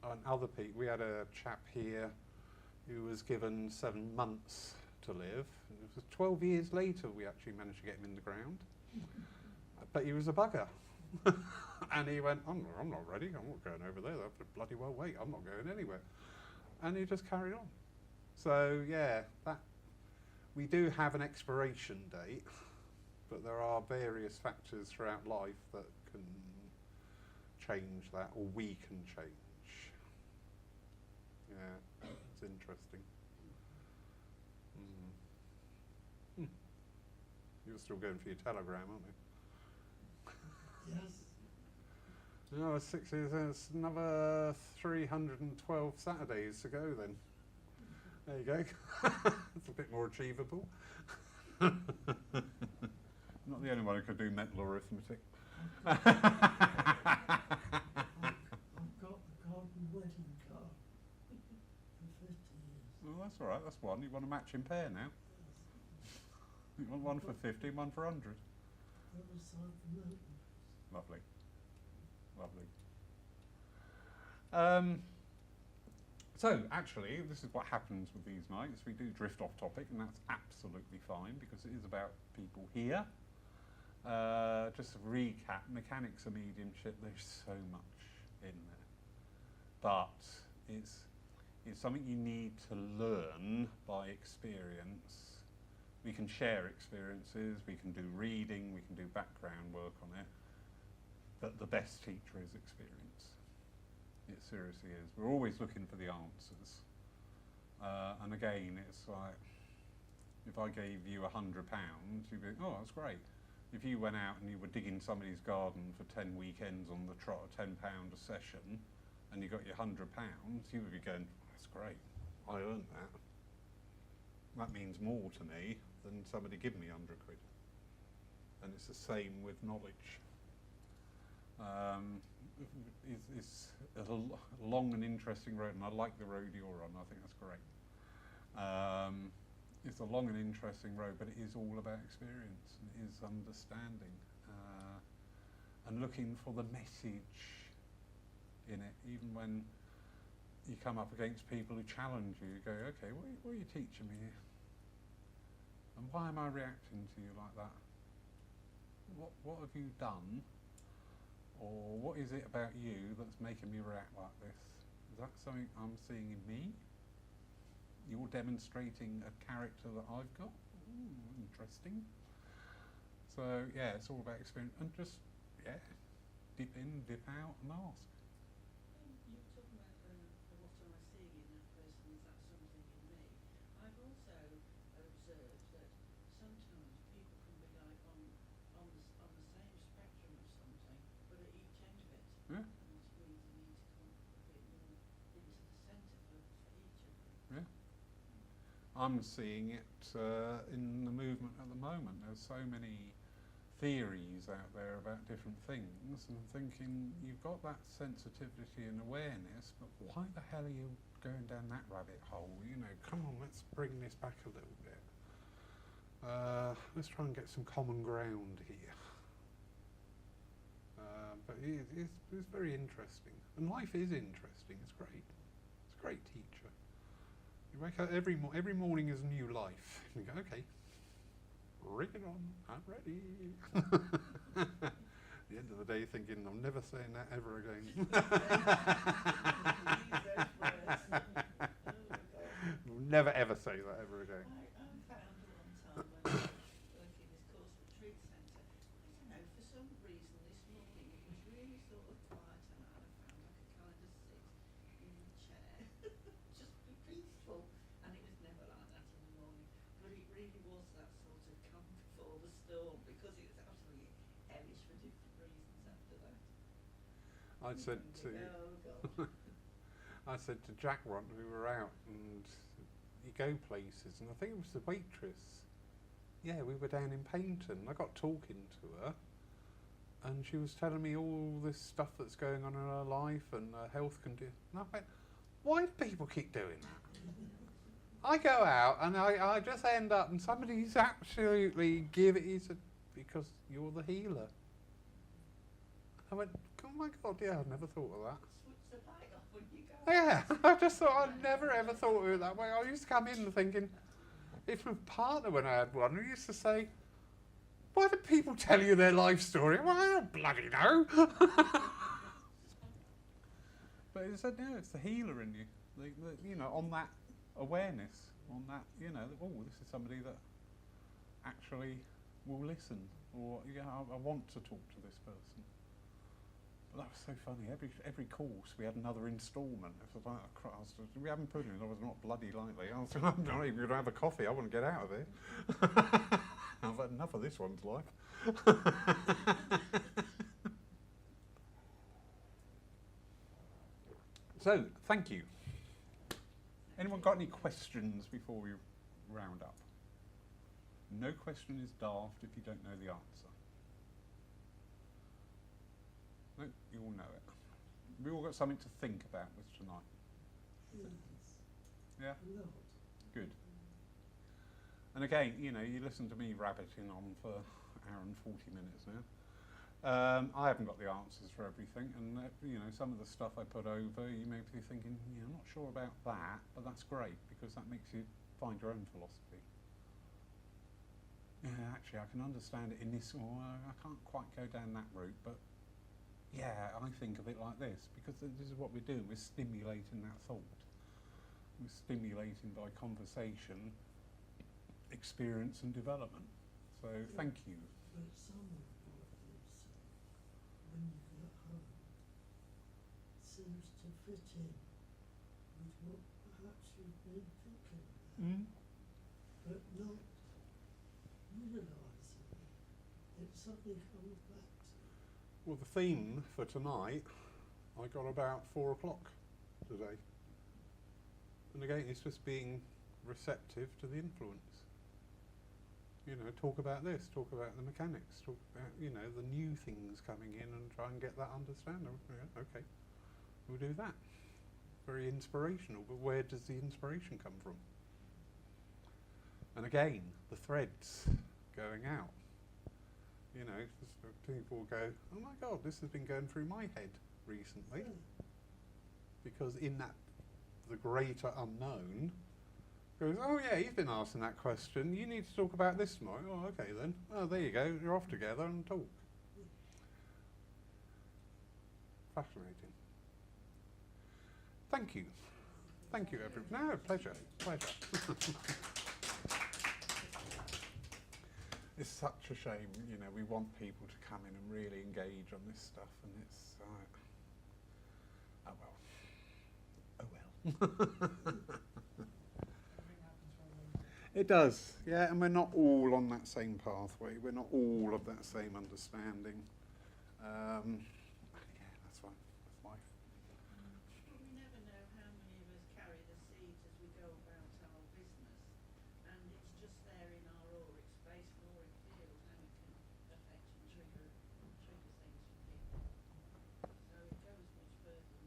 And other people, we had a chap here who was given 7 months to live. And it was 12 years later we actually managed to get him in the ground. But he was a bugger. And he went, I'm not ready, I'm not going over there, they'll bloody well wait, I'm not going anywhere. And he just carried on. So yeah, that we do have an expiration date, but there are various factors throughout life that can change that, or we can change. Yeah, it's interesting. You're still going for your telegram, aren't you? Yes. No, 6 years, there's another 312 Saturdays to go then. There you go. It's a bit more achievable. Not the only one who could do mental arithmetic. I've got the golden wedding card for 50 years. Well, that's all right. That's one. You want a matching pair now. You want one for 50, one for 100. Other side of the mountain. Lovely. Lovely. So, actually, this is what happens with these nights. We do drift off topic, and that's absolutely fine, because it is about people here. Just to recap, Mechanics of Mediumship, there's so much in there. But It's something you need to learn by experience. We can share experiences, we can do reading, we can do background work on it, but the best teacher is experience. It seriously is. We're always looking for the answers. And again, it's like, if I gave you £100, you'd be, oh, that's great. If you went out and you were digging somebody's garden for 10 weekends on the trot at £10 a session, and you got your £100, you would be going, that's great, I earned that. That means more to me than somebody give me £100. And it's the same with knowledge. It's a long and interesting road, and I like the road you're on. I think that's great. It's a long and interesting road, but it is all about experience, and it is understanding, and looking for the message in it. Even when you come up against people who challenge you, you go, okay, what are you teaching me here? And why am I reacting to you like that? What have you done? Or what is it about you that's making me react like this? Is that something I'm seeing in me? You're demonstrating a character that I've got? Ooh, interesting. So yeah, it's all about experience, and just, yeah, dip in, dip out and ask. You're talking about what am I seeing in that person, is that something in me? I've also observed that sometimes people can be like on the same spectrum of something, but at each end of it. Yeah. And which means you need to come a bit more into the centre for each of them. Yeah. I'm seeing it in the movement at the moment. There's so many theories out there about different things, and I'm thinking, you've got that sensitivity and awareness, but why the hell are you going down that rabbit hole? You know, come on, let's bring this back a little bit. Let's try and get some common ground here. But it's very interesting, and life is interesting. It's great. It's a great teacher. You wake up every morning is a new life. And you go, okay, bring it on, I'm ready. At the end of the day thinking, I'm never saying that ever again. Never ever say that ever again. I found a long time when I was working this course retreat centre, I don't know, for some reason this morning it was really sort of quiet, and I found I could kind of sit in the chair, just be peaceful, and it was never like that in the morning, but it really was that sort of calm before the storm, because it was absolutely hellish for different reasons after that. I said to Oh God. I said to Jack once, we were out and you go places, and I think it was the waitress. Yeah, we were down in Paynton. I got talking to her, and she was telling me all this stuff that's going on in her life and her health condition. And I went, why do people keep doing that? I go out and I just end up, and somebody's absolutely he said, because you're the healer. I went, oh my God, yeah, I never thought of that. Switch the light off when you go. Yeah, I just thought, I'd never ever thought of it that way. I used to come in thinking, it's my partner when I had one, who used to say, why do people tell you their life story? Well, I don't bloody know. But he said, no, it's the healer in you. You know, on that awareness, on that, you know, oh, this is somebody that actually will listen, or yeah, I want to talk to this person. But that was so funny. Every course we had another instalment. It was like, Christ, we haven't put in. I was not bloody likely. I was I'm not even going to have a coffee. I want to get out of here. I've had enough of this one's life. So, thank you. Anyone got any questions before we round up? No question is daft if you don't know the answer. No, you all know it. We all got something to think about with tonight. Yes. Yeah? A lot. Good. And again, you know, you listen to me rabbiting on for an hour and 40 minutes now. I haven't got the answers for everything, and you know, some of the stuff I put over, you may be thinking, yeah, I'm not sure about that, but that's great because that makes you find your own philosophy. Yeah, actually, I can understand it in this, or I can't quite go down that route, but yeah, I think of it like this, because this is what we're doing, we're stimulating that thought. we're stimulating by conversation, experience and development. So thank you. But some of what you say, when you get home, seems to fit in with what perhaps you've been thinking about, but not realising it. It suddenly comes back to you. Well, the theme for tonight, I got about 4 o'clock today. And again, it's just being receptive to the influence. You know, talk about this, talk about the mechanics, talk about, you know, the new things coming in and try and get that understanding. Yeah, okay, we'll do that. Very inspirational, but where does the inspiration come from? And again, the threads going out. You know, just people go, oh my God, this has been going through my head recently. Because in that, the greater unknown goes, oh yeah, you've been asking that question, you need to talk about this tomorrow. Oh, okay then. Oh, there you go, you're off together and talk. Fascinating. Thank you. Thank you, everyone. No, pleasure, pleasure. It's such a shame, you know, we want people to come in and really engage on this stuff, and it's like, oh well. Everything happens for a reason. It does, yeah, and we're not all on that same pathway. We're not all of that same understanding.